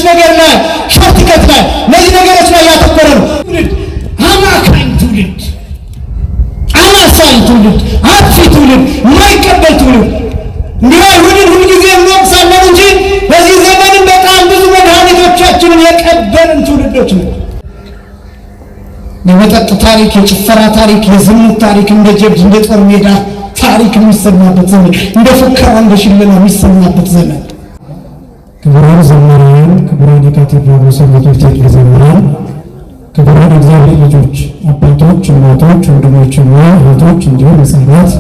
ነገር ላይ ሾርትከት ላይ እነዚህ ነገሮች ላይ ያተኮረ ነው። አማካኝ ትውልድ፣ አማሳይ ትውልድ፣ አጥፊ ትውልድ፣ የማይቀበል ትውልድ። እንዲህ አይሁድን ሁልጊዜ እንወቅሳለን እንጂ በዚህ ዘመንም በጣም ብዙ መድኃኒቶቻችንን የቀበርን ትውልዶች ነው። የመጠጥ ታሪክ፣ የጭፈራ ታሪክ፣ የዝሙት ታሪክ እንደ ጀብድ እንደ ጦር ሜዳ ታሪክ የሚሰማበት ዘመን፣ እንደ ፉከራ እንደ ሽለላ የሚሰማበት ዘመን። ክቡራን ዘማሪያን፣ ክቡራን የካቴድራሉ ሰንበቶች ተክለ ዘማሪያን፣ ክቡራን እግዚአብሔር ልጆች፣ አባቶች፣ እናቶች፣ ወንድሞችና እህቶች እንዲሁም ሕፃናት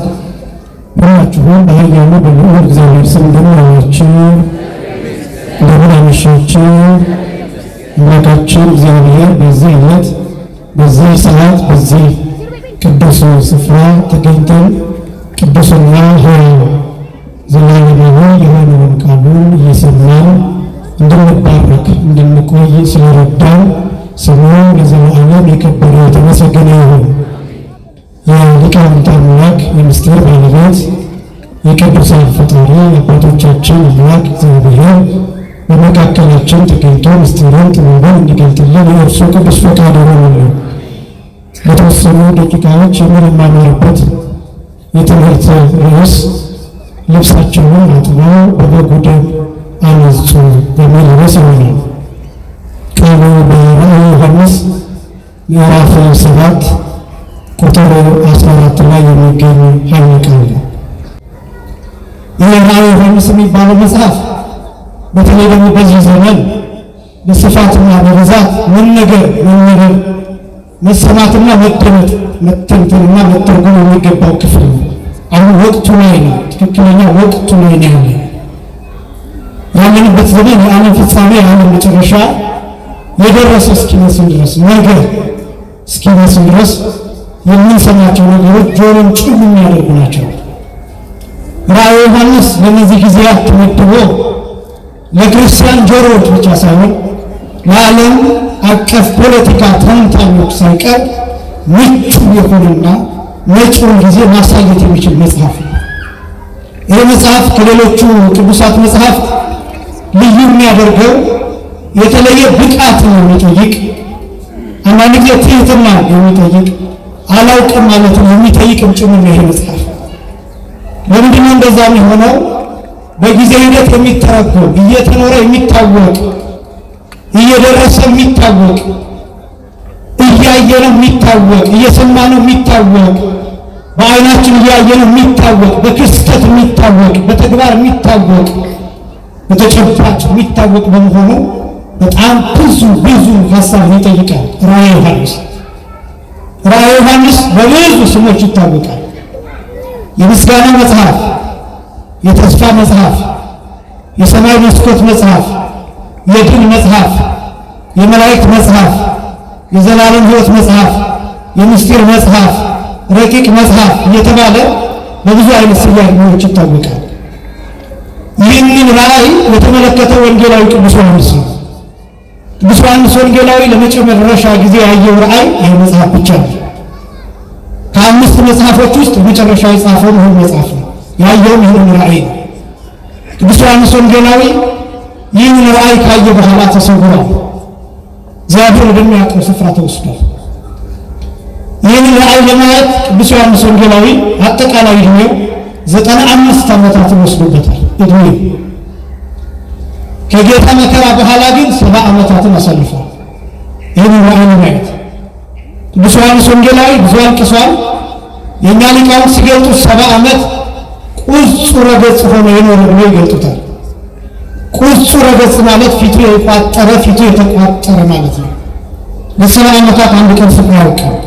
ሁላችሁም በኃያሉ በልዑል እግዚአብሔር ስም እንደምን ዋላችሁ? እንደምን አመሻችሁ? አምላካችን እግዚአብሔር በዚህ ዕለት በዚህ ሰዓት በዚህ ቅዱስ ስፍራ ተገኝተን ቅዱስና ሕያው ዘላለማዊ የሆነውን ቃሉን እየሰማን እንድንባረክ እንድንቆይ ስለረዳን ስሙ ለዘላለም የከበረ የተመሰገነ ይሁን። የሊቃውንት አምላክ የምስጢር ባለቤት የቅዱሳን ፈጣሪ አባቶቻችን አምላክ እግዚአብሔር በመካከላችን ተገኝቶ ምስጢርን ጥበብን እንዲገልጥልን የእርሱ ቅዱስ ፈቃድ ይሆንልን። በተወሰኑ ደቂቃዎች የምንማማርበት የትምህርት ርዕስ ልብሳቸውን አጥበው በበጉ ደም አነጹ በሚል ርዕስ ይሆናል። ቃሉ በራዕየ ዮሐንስ ምዕራፍ 7 ቁጥር 14 ላይ የሚገኝ ኃይለ ቃል ነው። ይህ ራዕየ ዮሐንስ የሚባለው መጽሐፍ በተለይ ደግሞ በዚህ ዘመን በስፋትና በብዛት መነገር መሰማትና መደመጥ መተንተንና መተርጎም የሚገባው ክፍል ነው። አሁን ወቅቱ ላይ ነው። ትክክለኛ ወቅቱ ላይ ነው ያለንበት ዘመን የዓለም ፍጻሜ የዓለም መጨረሻ የደረሰ እስኪመስል ድረስ ነገር እስኪመስል ድረስ የምንሰማቸው ነገሮች ጆሮን ጭው የሚያደርጉ ናቸው። ራዕየ ዮሐንስ ለእነዚህ ጊዜያት ተመድቦ ለክርስቲያን ጆሮዎች ብቻ ሳይሆን ለዓለም አቀፍ ፖለቲካ ተንታኞች ሳይቀር ምቹ የሆነና መጪውን ጊዜ ማሳየት የሚችል መጽሐፍ ነው። ይህ መጽሐፍ ከሌሎቹ ቅዱሳት መጽሐፍት ልዩ የሚያደርገው የተለየ ብቃትን የሚጠይቅ አንዳንድ ጊዜ ትሕትና የሚጠይቅ አላውቅም ማለትን የሚጠይቅም ጭምር ነው። ይህ መጽሐፍ ለምንድነው እንደዛ የሚሆነው? በጊዜ ሂደት የሚተረጎም እየተኖረ የሚታወቅ እየደረሰ የሚታወቅ እያየነው የሚታወቅ እየሰማነው የሚታወቅ በዓይናችን እያየነው የሚታወቅ በክስተት የሚታወቅ በተግባር የሚታወቅ በተጨባጭ የሚታወቅ በመሆኑ በጣም ብዙ ሀሳብን ይጠይቃል። ራዕየ ዮሐንስ በብዙ ስሞች ይታወቃል። የምስጋና መጽሐፍ፣ የተስፋ መጽሐፍ፣ የሰማይ መስኮት መጽሐፍ፣ የድል መጽሐፍ፣ የመላእክት መጽሐፍ፣ የዘላለም ሕይወት መጽሐፍ፣ የምስጢር መጽሐፍ፣ ረቂቅ መጽሐፍ እየተባለ በብዙ አይነት ስያሜዎች ይታወቃል። ይህንን ራእይ የተመለከተ ወንጌላዊ ቅዱስ ዮሐንስ ነው። ቅዱስ ዮሐንስ ወንጌላዊ ለመጨረሻ ጊዜ ያየው ራእይ ይህ መጽሐፍ ብቻ ነው። ከአምስት መጽሐፎች ውስጥ መጨረሻ የጻፈው ይህ መጽሐፍ ነው። ያየውም ይህንን ራእይ ነው። ቅዱስ ዮሐንስ ወንጌላዊ ይህንን ራእይ ካየ በኋላ ተሰውሯል። እግዚአብሔር ወደሚያውቀው ስፍራ ተወስዷል። ይህንን ራእይ ለማየት ቅዱስ ዮሐንስ ወንጌላዊ አጠቃላይ ዕድሜው 95 ዓመታትን ወስዶበታል። ዕድሜው ከጌታ መከራ በኋላ ግን 70 ዓመታትን አሳልፏል። ይህንን ራእይ ለማየት ቅዱስ ዮሐንስ ወንጌላዊ ብዙ አልቅሷል። የእኛ ሊቃውንት ሲገልጡት 70 ዓመት ቁጹረ ገጽ ሆኖ የኖረ ብለው ይገልጡታል። ቁጹረ ገጽ ማለት ፊቱ የቋጠረ ፊቱ የተቋጠረ ማለት ነው። ለ70 ዓመታት አንድ ቀን ፍቅር ያውቃል።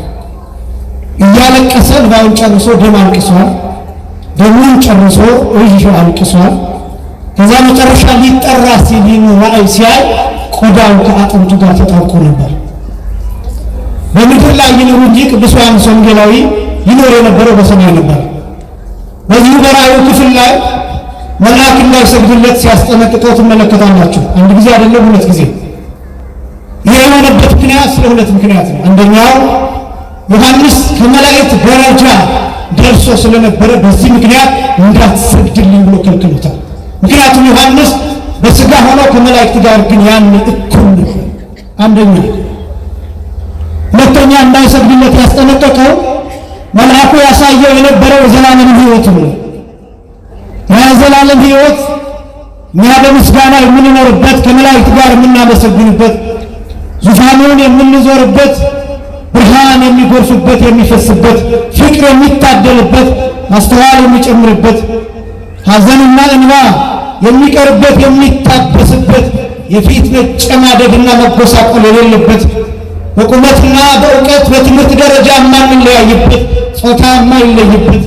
እያለቀሰ እንባውን ጨርሶ ደም አልቅሷል። ደሙን ጨርሶ እዥ አልቅሷል። ከዛ መጨረሻ ሊጠራ ሲል ይህን ራእይ ሲያይ ቆዳው ከአጥንቱ ጋር ተጣብቆ ነበር። በምድር ላይ ይኖር እንጂ ቅዱስ ዮሐንስ ወንጌላዊ ይኖር የነበረው በሰማይ ነበር። በዚህ በራእዩ ክፍል ላይ መልአክ እንዳይሰግድለት ሲያስጠነቅቀው ትመለከታላችሁ። አንድ ጊዜ አይደለም፣ ሁለት ጊዜ። ይህ የሆነበት ምክንያት ስለ ሁለት ምክንያት ነው። አንደኛው ዮሐንስ ከመላእክት ደረጃ ደርሶ ስለነበረ በዚህ ምክንያት እንዳትሰግድልኝ ብሎ ከልክሎታል። ምክንያቱም ዮሐንስ በሥጋ ሆኖ ከመላእክት ጋር ግን ያን እኩል ነው። አንደኛ ሁለተኛ እንዳይሰግድለት ያስጠነቀቀው መልአኩ ያሳየው የነበረው የዘላለም ሕይወት ነው። ያ ዘላለም ሕይወት እኛ በምስጋና የምንኖርበት ከመላእክት ጋር የምናመሰግንበት ዙፋኑን የምንዞርበት ብርሃን የሚጎርፍበት የሚፈስበት ፍቅር የሚታደልበት ማስተዋል የሚጨምርበት ሐዘንና እንባ የሚቀርበት የሚታበስበት የፊት መጨማደድና መጎሳቆል የሌለበት በቁመትና በእውቀት በትምህርት ደረጃ የማንለያይበት ጾታ የማይለይበት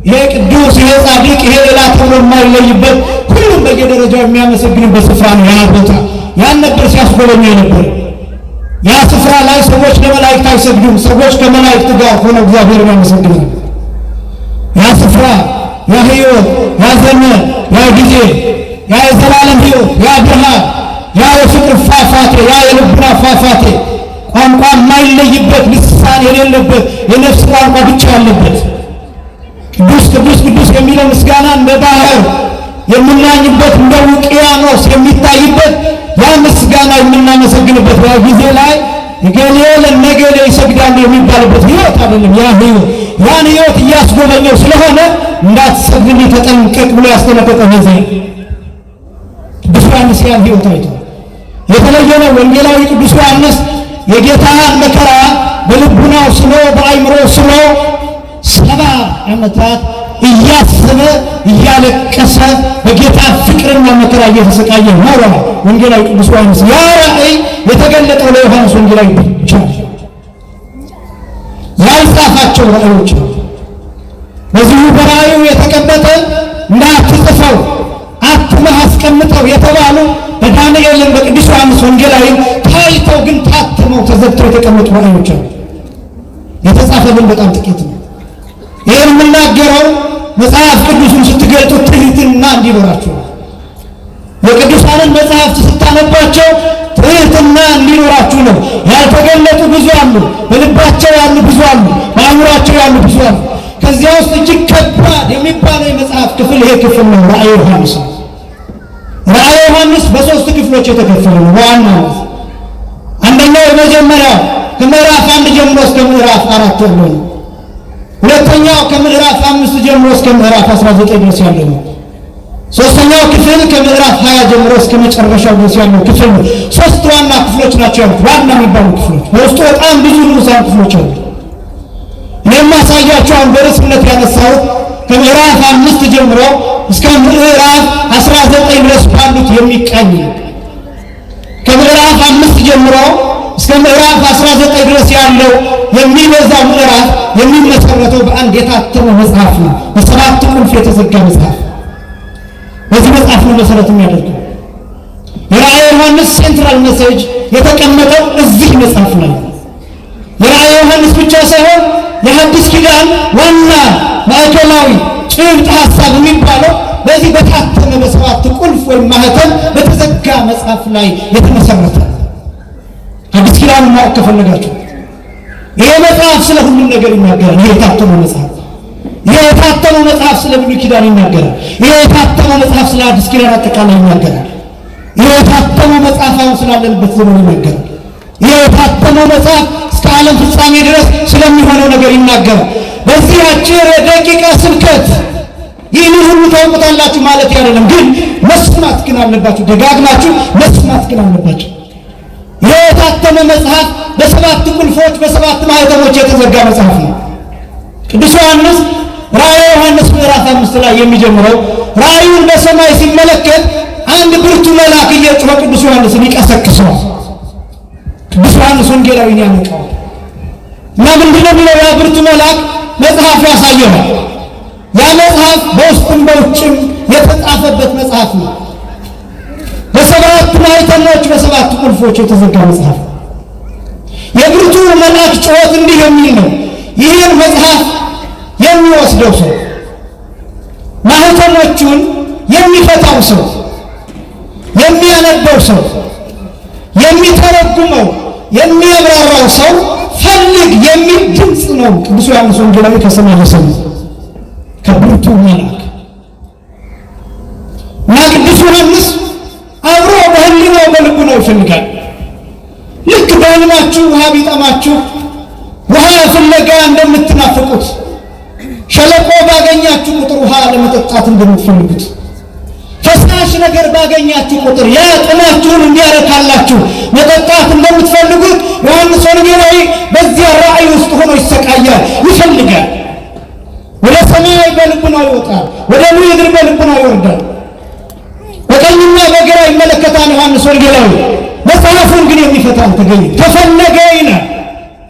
ይሄ ቅዱስ ይሄ ጻድቅ ይሄ ሌላ ተብሎ የማይለይበት ሁሉም በየደረጃው የሚያመሰግንበት ስፍራ ነው። ያ ቦታ ያን ነበር ሲያስጎበኝ ነበር። ያ ስፍራ ላይ ሰዎች ለመላእክት አይሰግዱም። ሰዎች ከመላእክት ጋር ሆነው እግዚአብሔርን ያመሰግናሉ። ያ ስፍራ ያ ሕይወት ያ ዘመን ያ ጊዜ ያ የዘላለም ሕይወት ያ ብርሃን ያ የፍቅር ፏፏቴ ያ የልቡና ፏፏቴ ቋንቋ የማይለይበት ልሳን የሌለበት የነፍስ ቋንቋ ብቻ ያለበት ቅዱስ ቅዱስ ቅዱስ የሚለው ምስጋና እንደ ባህር የምናኝበት እንደ ውቅያኖስ የሚታይበት ያ ምስጋና የምናመሰግንበት ያ ጊዜ ላይ እገሌ ለነገሌ ይሰግዳል የሚባልበት ሕይወት አይደለም። ያ ሕይወት ያን ሕይወት እያስጎበኘው ስለሆነ እንዳትሰግድ ተጠንቀቅ ብሎ ያስጠነቀቀው ነው። ቅዱስ ዮሐንስ ያን ሕይወት አይቶ የተለየ ነው። ወንጌላዊ ቅዱስ ዮሐንስ የጌታን መከራ በልቡናው ስሎ በአይምሮ ስሎ 70 ዓመታት እያሰበ እያለቀሰ በጌታ ፍቅርና መከራ እየተሰቃየ ኖረ። ወንጌላዊ ቅዱስ ዮሐንስ ያ ራእይ የተገለጠው ለዮሐንስ ወንጌላዊ ብቻ ያልጻፋቸው ራእዮች በዚሁ በራእዩ የተቀመጠ እንዳትጽፈው አትመህ አስቀምጠው የተባሉ በዳንኤልን በቅዱስ ዮሐንስ ወንጌላዊ ታይተው ግን ታትመው ተዘግተው የተቀመጡ ራእዮች አሉ። የተጻፈ ግን በጣም ጥቂት ነው። ይህን የምናገረው መጽሐፍ ቅዱስን ስትገልጡ ትህትና እንዲኖራችሁ የቅዱሳንን መጽሐፍት ስታነባቸው ትህትና እንዲኖራችሁ ነው። ያልተገለጡ ብዙ አሉ፣ በልባቸው ያሉ ብዙ አሉ፣ በአእምሯቸው ያሉ ብዙ አሉ። ከዚያ ውስጥ እጅግ ከባድ የሚባለው የመጽሐፍ ክፍል ይሄ ክፍል ነው። ራእየ ዮሐንስ ራእየ ዮሐንስ በሶስት ክፍሎች የተከፈለ ነው። በዋናነት አንደኛው የመጀመሪያው ከምዕራፍ 1 ጀምሮ እስከ ምዕራፍ 4 ያለው ነው። ሁለተኛው ከምዕራፍ 5 ጀምሮ እስከ ምዕራፍ 19 ድረስ ያለው ነው። ሶስተኛው ክፍል ከምዕራፍ 20 ጀምሮ እስከ መጨረሻው ድረስ ያለው ክፍል ነው። ሶስት ዋና ክፍሎች ናቸው ያሉት፣ ዋና የሚባሉ ክፍሎች። በውስጡ በጣም ብዙ ንዑሳን ክፍሎች አሉ። እኔም ማሳያቸው አሁን በርዕስነት ያነሳሁት ከምዕራፍ 5 ጀምሮ እስከ ምዕራፍ 19 ድረስ ባሉት የሚቃኝ ነው። ከምዕራፍ 5 ጀምሮ እስከ ምዕራፍ 19 ድረስ ያለው የሚበዛው ምዕራፍ የሚመሰረተው በአንድ የታተመ መጽሐፍ ነው። በሰባት ቁልፍ የተዘጋ መጽሐፍ። በዚህ መጽሐፍ ነው መሰረት የሚያደርገው። የራእየ ዮሐንስ ሴንትራል ሜሴጅ የተቀመጠው እዚህ መጽሐፍ ላይ ነው። የራእየ ዮሐንስ ብቻ ሳይሆን የሐዲስ ኪዳን ዋና ማዕከላዊ ጭብጥ ሐሳብ የሚባለው በዚህ በታተመ በሰባት ቁልፍ ወይም ማህተም በተዘጋ መጽሐፍ ላይ የተመሰረተ አዲስ ኪዳን ማወቅ ከፈለጋችሁ ይሄ መጽሐፍ ስለ ሁሉም ነገር ይናገራል። ይሄ የታተመው መጽሐፍ ይሄ የታተመው መጽሐፍ ስለ ብሉይ ኪዳን ይናገራል። ይሄ የታተመው መጽሐፍ ስለ አዲስ ኪዳን አጠቃላይ ይናገራል። ይሄ የታተመው መጽሐፍ አሁን ስላለንበት ዘመን ይናገራል። ይሄ የታተመው መጽሐፍ እስከ ዓለም ፍጻሜ ድረስ ስለሚሆነው ነገር ይናገራል። በዚህ አጭር ደቂቃ ስብከት ይህን ሁሉ ታውቁታላችሁ ማለት አይደለም፣ ግን መስማት ግን አለባችሁ። ደጋግማችሁ መስማት ግን አለባችሁ። ይሄ የታተመ መጽሐፍ በሰባት ቁልፎች በሰባት ማህተሞች የተዘጋ መጽሐፍ ነው። ቅዱስ ዮሐንስ ራእየ ዮሐንስ ምዕራፍ 5 ላይ የሚጀምረው ራእዩን በሰማይ ሲመለከት አንድ ብርቱ መልአክ እየጮኸ ቅዱስ ዮሐንስን ይቀሰቅሰዋል። ቅዱስ ዮሐንስ ወንጌላዊን ያነቃዋል እና ምንድነው የሚለው? ያ ብርቱ መልአክ መጽሐፍ ያሳየዋል። ያ መጽሐፍ በውስጥም በውጭም የተጻፈበት መጽሐፍ ነው። በሰባት ማህተሞች በሰባት ቁልፎች የተዘጋ መጽሐፍ ነው። የብርቱ መልአክ ጩኸት እንዲህ የሚል ነው። ይህን መጽሐፍ የሚወስደው ሰው፣ ማህተሞቹን የሚፈታው ሰው፣ የሚያነበው ሰው፣ የሚተረጉመው የሚያብራራው ሰው ፈልግ የሚል ድምፅ ነው ቅዱስ ዮሐንስ ወንጌላዊ ከሰማይ የሰማው ከብርቱ መልአክ እና ቅዱስ ዮሐንስ አብሮ እንድትሞላው ይፈልጋል። ልክ በሕልማችሁ ውሃ ቢጠማችሁ ውሃ ፍለጋ እንደምትናፍቁት ሸለቆ ባገኛችሁ ቁጥር ውሃ ለመጠጣት እንደምትፈልጉት ፈሳሽ ነገር ባገኛችሁ ቁጥር ያ ጥማችሁን እንዲያረካላችሁ መጠጣት እንደምትፈልጉት ዮሐንስ ወንጌላዊ በዚያ ራእይ ውስጥ ሆኖ ይሰቃያል፣ ይፈልጋል። ወደ ሰማይ በልቡናው ይወጣል፣ ወደ ምድር በልቡናው ይወርዳል። በቀኝና በግራ ይመለከታል ዮሐንስ ወንጌላዊ። መጽሐፉን ግን የሚፈታ አልተገኘም። ተፈለገ ይላል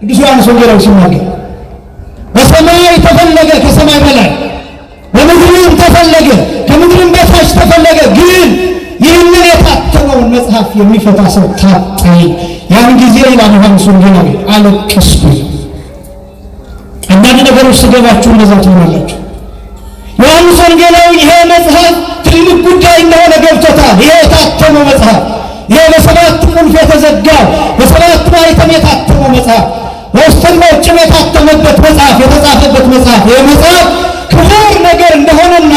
ቅዱስ ዮሐንስ ወንጌላዊ ሲናገር። በሰማይ ተፈለገ፣ ከሰማይ በላይ በምድርም ተፈለገ፣ ከምድርም በታች ተፈለገ። ግን ይህንን የታተመውን መጽሐፍ የሚፈታ ሰው ታጣ። ያን ጊዜ ይላል ዮሐንስ ወንጌላዊ አለቀስኩ። አንዳንድ ነገሮች ስገባችሁ እንደዛ ትሆናላችሁ። ዮሐንስ ወንጌላዊ ይሄ መጽሐፍ ትልቅ ጉዳይ እንደሆነ ገብቶታል። ይሄ የታተመው መጽሐፍ፣ ይሄ በሰባት ቁልፍ የተዘጋው በሰባት ማኅተም የታተመው መጽሐፍ፣ በውስጥም በውጭም የታተመበት መጽሐፍ፣ የተጻፈበት መጽሐፍ፣ ይሄ መጽሐፍ ክቡር ነገር እንደሆነና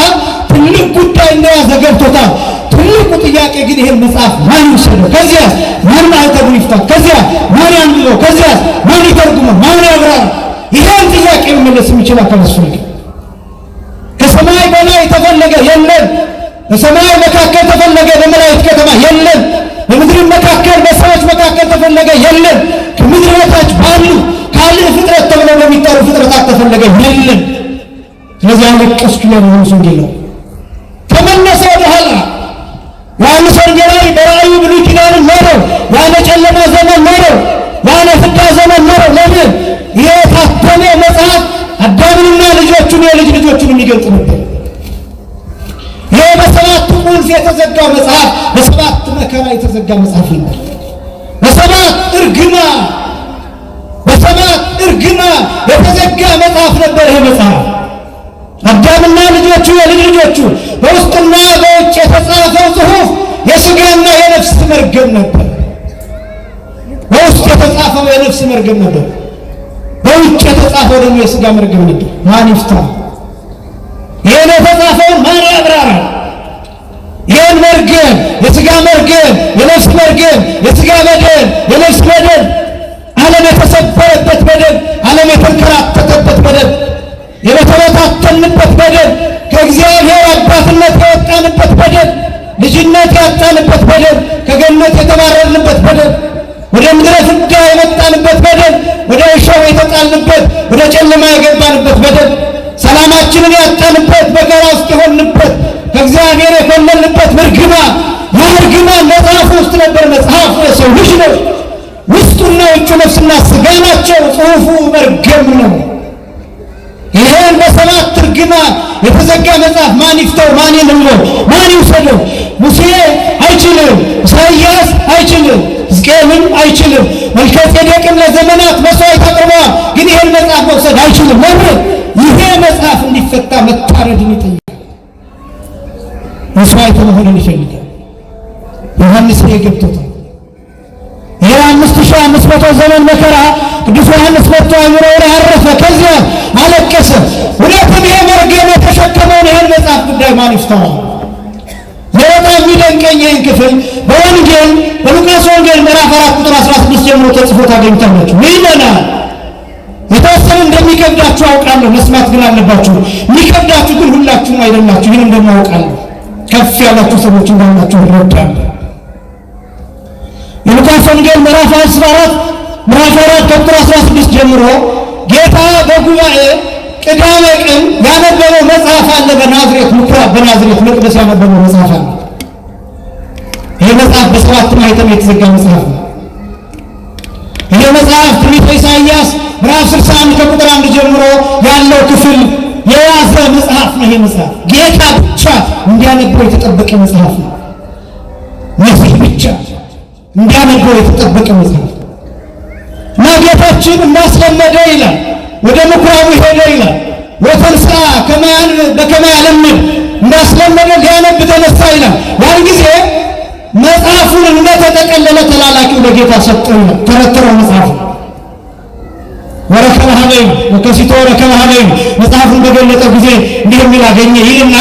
ትልቅ ጉዳይ እንደያዘ ገብቶታል። ትልቁ ጥያቄ ግን ይሄን መጽሐፍ ማን ይወስደው? ከዚያ ማን ማኅተሙን ይፍታ? ከዚያ ማን ያንብበው? ከዚያ ማን ይተርጉመው? ማን ያብራራው? ይሄን ጥያቄ መመለስ የሚችል አካል ያስፈልጋል። ከሰማይ በላይ ተፈለገ፣ የለም። በሰማይ መካከል ተፈለገ፣ በመላእክት ከተማ የለም። በምድር መካከል በሰዎች መካከል ተፈለገ፣ የለም። ከምድር በታች ባሉ ካልዕ ፍጥረት ተብለው በሚጠሩ ፍጥረታት ተፈለገ፣ የለም። ስለዚህ አለቀስኩ ይላል ዮሐንስ ወንጌላዊ። ተመለሰ ወደ ኋላ። ዮሐንስ ወንጌላዊ በራእዩ ብሉይ ኪዳንን ኖረው፣ ያለ ጨለማ ዘመን ኖረው፣ ያለ ፍዳ ዘመን ኖረው። ለምን? ይሄ የታተመ መጽሐፍ አዳምንና ልጆቹን የልጅ ልጆቹን የሚገልጥ ነበር። ይሄ በሰባት ቁልፍ የተዘጋው መጽሐፍ በሰባት መከራ የተዘጋ መጽሐፍ ነበር። በሰባት እርግማ የተዘጋ መጽሐፍ ነበር ይሄ መጽሐፍ። አዳምና ልጆቹ የልጅ ልጆቹ በውስጥና በውጭ የተጻፈው ጽሑፍ የሥጋና የነፍስ መርገም ነበር። በውስጥ የተጻፈው የነፍስ መርገም ነበር፣ በውጭ የተጻፈው ደግሞ የሥጋ መርገም ነበር። ማን ይፍታ? ይሄን የተጻፈውን ማን ያብራራ? ይሄን መርገም፣ የሥጋ መርገም፣ የነፍስ መርገም፣ የሥጋ በደል፣ የነፍስ በደል፣ ዓለም የተሰበረበት በደል፣ ዓለም የተንከራተተበት በደል፣ የተበታተንበት በደል፣ ከእግዚአብሔር አባትነት የወጣንበት በደል፣ ልጅነት ያጣንበት በደል፣ ከገነት የተባረርንበት በደል፣ ወደ ምድረ ፍዳ የመጣንበት በደል፣ ወደ እሾህ የተጣልንበት፣ ወደ ጨለማ የገባንበት በደል፣ ሰላማችንን ያጣንበት፣ መከራ ውስጥ የሆንበት፣ ከእግዚአብሔር የኮለልንበት እርግማን፣ ያ እርግማን መጽሐፍ ውስጥ ነበር። መጽሐፉ የሰው ልጅ ነው። ውስጡና ውጩ ነፍስና ሥጋ ናቸው። ጽሑፉ መርገም ነው። ይሄን በሰባት እርግማን የተዘጋ መጽሐፍ ማን ይፍተው? ማን ይንበው? ማን ይውሰደው? ሙሴ አይችልም፣ ኢሳይያስ አይችልም፣ ሕዝቅኤልም አይችልም። መልከ ጼዴቅም ለዘመናት መስዋዕት አቅርበዋል፣ ግን ይሄን መጽሐፍ መውሰድ አይችልም። ለምን? ይሄ መጽሐፍ እንዲፈታ መታረድን ይጠይቃል፣ መስዋዕት መሆንን ይፈልጋል። ዮሐንስ ይሄ ገብቶታል። ይሄ 5500 ዘመን መከራ ቅዱስ ዮሐንስ መጥቶ አእምሮው ላይ አረፈ። ከዚያ አለቀሰ። ሁለቱም ይሄ መርገም የተሸከመውን ይህን መጽሐፍ ጉዳይ ማን ይፍታዋል? በጣም የሚደንቀኝ ይህን ክፍል በወንጌል በሉቃስ ወንጌል ምዕራፍ 4 ቁጥር 16 ጀምሮ ተጽፎ ታገኙታላችሁ። ይለናል። የተወሰነ እንደሚከብዳችሁ አውቃለሁ፣ መስማት ግን አለባችሁ። የሚከብዳችሁ ግን ሁላችሁም አይደላችሁ። ይህን እንደማውቃለሁ ከፍ ያላችሁ ሰዎች እንዳላችሁ እረዳለሁ። የሉቃስ ወንጌል ምዕራፍ 4 ቁጥር 16 ጀምሮ ጌታ በጉባኤ ቅዳሜ ቀን ያነበበው መጽሐፍ አለ። በናዝሬት ምኩራብ በናዝሬት መቅደስ ያነበበው መጽሐፍ አለ። ይህ መጽሐፍ በሰባት ማኅተም የተዘጋ መጽሐፍ ነው። ይህ መጽሐፍ ትንቢተ ኢሳይያስ ምዕራፍ 61 ከቁጥር 1 ጀምሮ ያለው ክፍል የያዘ መጽሐፍ ነው። ይህ መጽሐፍ ጌታ ብቻ እንዲያነበው የተጠበቀ መጽሐፍ ነው። መሲህ ብቻ እንዲያነበው የተጠበቀ መጽሐፍ እና ጌታችን እንዳስለመደ ይላል ወደ ምኩራቡ ሄደ ይላል። ወተንሥአ በከመ ያለምድ እንዳስለመደ ሊያነብ ተነሳ ይላል። ያን ጊዜ መጽሐፉን እንደተጠቀለለ ተላላኪው ለጌታ ሰጠው ይላል። ተረተረው መጽሐፉ ወረከበ ኀበዩ ወከሲቶ ወረከበ ኀበዩ መጽሐፉን በገለጠ ጊዜ እንዲህ የሚል አገኘ ይልና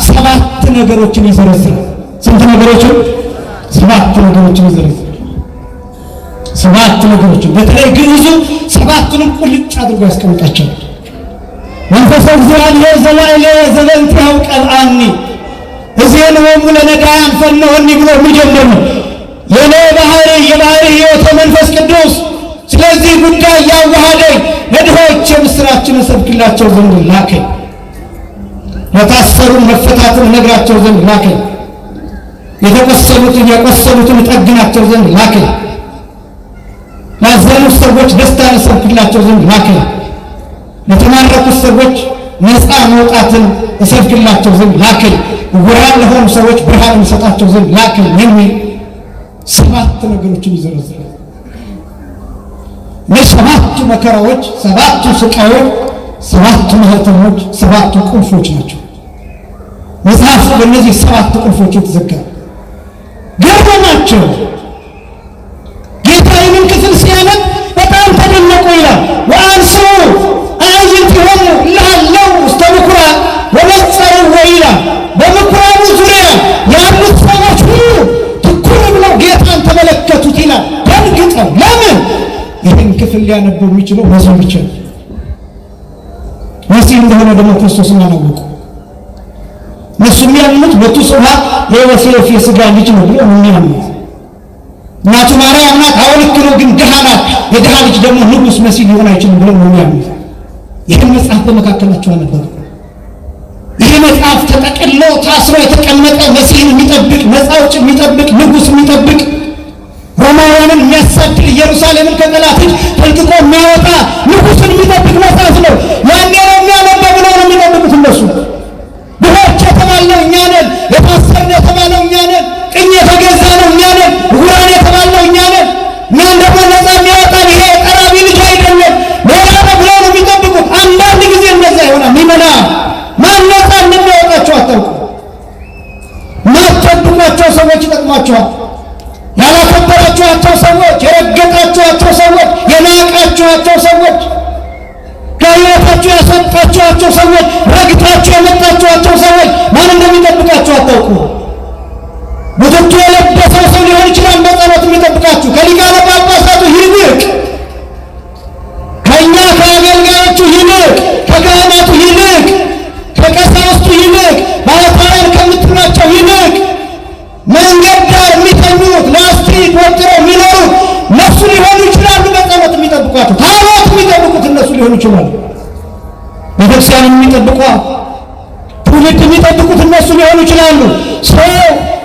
ሰባት ነገሮችን ይዘረዝራል። ስንት ነገሮችን? ሰባት ነገሮችን ይዘረዝራል። ሰባት ነገሮች በተለይ ግዕዙ ሰባቱንም ቁልጭ አድርጎ ያስቀምጣቸዋል። መንፈሰ እግዚአብሔር ዘላዕሌ ዘበእንቲአሁ ቀብአኒ እዚህን ወሙ ለነዳያን ፈነወኒ ብሎ የሚጀምር ነው። የኔ ባህሪ የባህሪ ሕይወት መንፈስ ቅዱስ ስለዚህ ጉዳይ ያዋሃደኝ ለድሆች የምስራችን እሰብክላቸው ዘንድ ላከኝ። ለታሰሩ መፈታትን ነግራቸው ዘንድ ላከኝ። የተቆሰሉትን የቆሰሉትን እጠግናቸው ዘንድ ላከኝ። ላዘኑት ሰዎች ደስታን እሰብክላቸው ዘንድ ላከኝ። ለተማረኩት ሰዎች ነፃ መውጣትን እሰብክላቸው ዘንድ ላከኝ። ዕውራን ለሆኑ ሰዎች ብርሃን እሰጣቸው ዘንድ ላከኝ የሚል ሰባት ነገሮችን ይዘረዝራል። እነዚህ ሰባቱ መከራዎች፣ ሰባቱ ስቃዮች፣ ሰባቱ ማህተሞች፣ ሰባቱ ቁልፎች ናቸው። መጽሐፉ በእነዚህ ሰባት ቁልፎች የተዘጋ ገርሞናቸው ጌታ ይህንን ክፍል ሲያነብ በጣም ተደነቁ ይላል። ወአንሱ አዕይንቲሆሙ እልሃለው ውስተ ምኵራብ ወነጸርዎ ይላል። በምኵራቡ ዙሪያ ያሉት ሰዎች ሁሉ ትኩር ብለው ጌታን ተመለከቱት ይላል። ደንግጠው ለምን? ይህን ክፍል ሊያነቡ የሚችለው መሲህ ብቻ ነው። መሲህ እንደሆነ ደግሞ ክርስቶስን አላወቁ። እነሱ የሚያምኑት በቱስባ የዮሴፍ የሥጋ ልጅ ነው ብሎ የሚያምኑት እናቱ ማርያም ናት። አዎ ልክ ነው፣ ግን ድሃ ናት። የድሃ ልጅ ደግሞ ንጉሥ መሲህ ሊሆን አይችልም ብሎ የሚያምኑት። ይህን መጽሐፍ በመካከላቸው አነበሩ። ይህ መጽሐፍ ተጠቅሎ ታስሮ የተቀመጠ መሲህን የሚጠብቅ ነፃ አውጪ የሚጠብቅ ንጉሥ የሚጠብቅ ሮማውያንን የሚያሳድድ ኢየሩሳሌምን ከጠላት እጅ ፈልቅቆ የሚያወጣ ንጉሥን የሚጠብቅ መጽሐፍ ነው። ያኔ ነው የሚያነበው ብለው ነው የሚጠብቁት እነሱ። ድሆች የተባልነው እኛ ነን። የታሰርን የተባለው እኛ ነን። ቅኝ የተገዛ ነው እኛ ነን። ዕውራን የተባልነው እኛ ነን። እኛን ደግሞ ነፃ የሚያወጣን ይሄ ጠራቢ ልጅ አይደለም ሌላ ነው ብለው ነው የሚጠብቁት። አንዳንድ ጊዜ እነዛ ይሆናል። ሚመና ማን ነፃ እንደሚያወጣቸው አታውቁ። ማትጠብቋቸው ሰዎች ይጠቅሟቸዋል። ያላከበራችኋቸው ሰዎች፣ የረገጣችኋቸው ሰዎች፣ የናቃችኋቸው ሰዎች፣ ከሕይወታችሁ ያስወጣችኋቸው ሰዎች፣ ረግጣችሁ የመጣችኋቸው ሰዎች ማን እንደሚጠብቃችሁ አታውቁ። ቡትቱ የለበሰው ሰው ሊሆን ይችላል በጸሎት የሚጠብቃችሁ። ከሊቃነ ጳጳሳቱ ይልቅ፣ ከእኛ ከአገልጋዮቹ ይልቅ፣ ከካህናቱ ይልቅ፣ ከቀሳውስቱ ይልቅ፣ ባሕታውያን ከምትሏቸው ይልቅ መንገድ ዳር የሚተኙት ላስቲክ ወጥረው የሚኖሩት እነሱ ሊሆኑ ይችላሉ። በጸሎት የሚጠብቋቸው ታቦት የሚጠብቁት እነሱ ሊሆኑ ይችላሉ። ቤተክርስቲያን የሚጠብቋት ትውልድ የሚጠብቁት እነሱ ሊሆኑ ይችላሉ። ሰው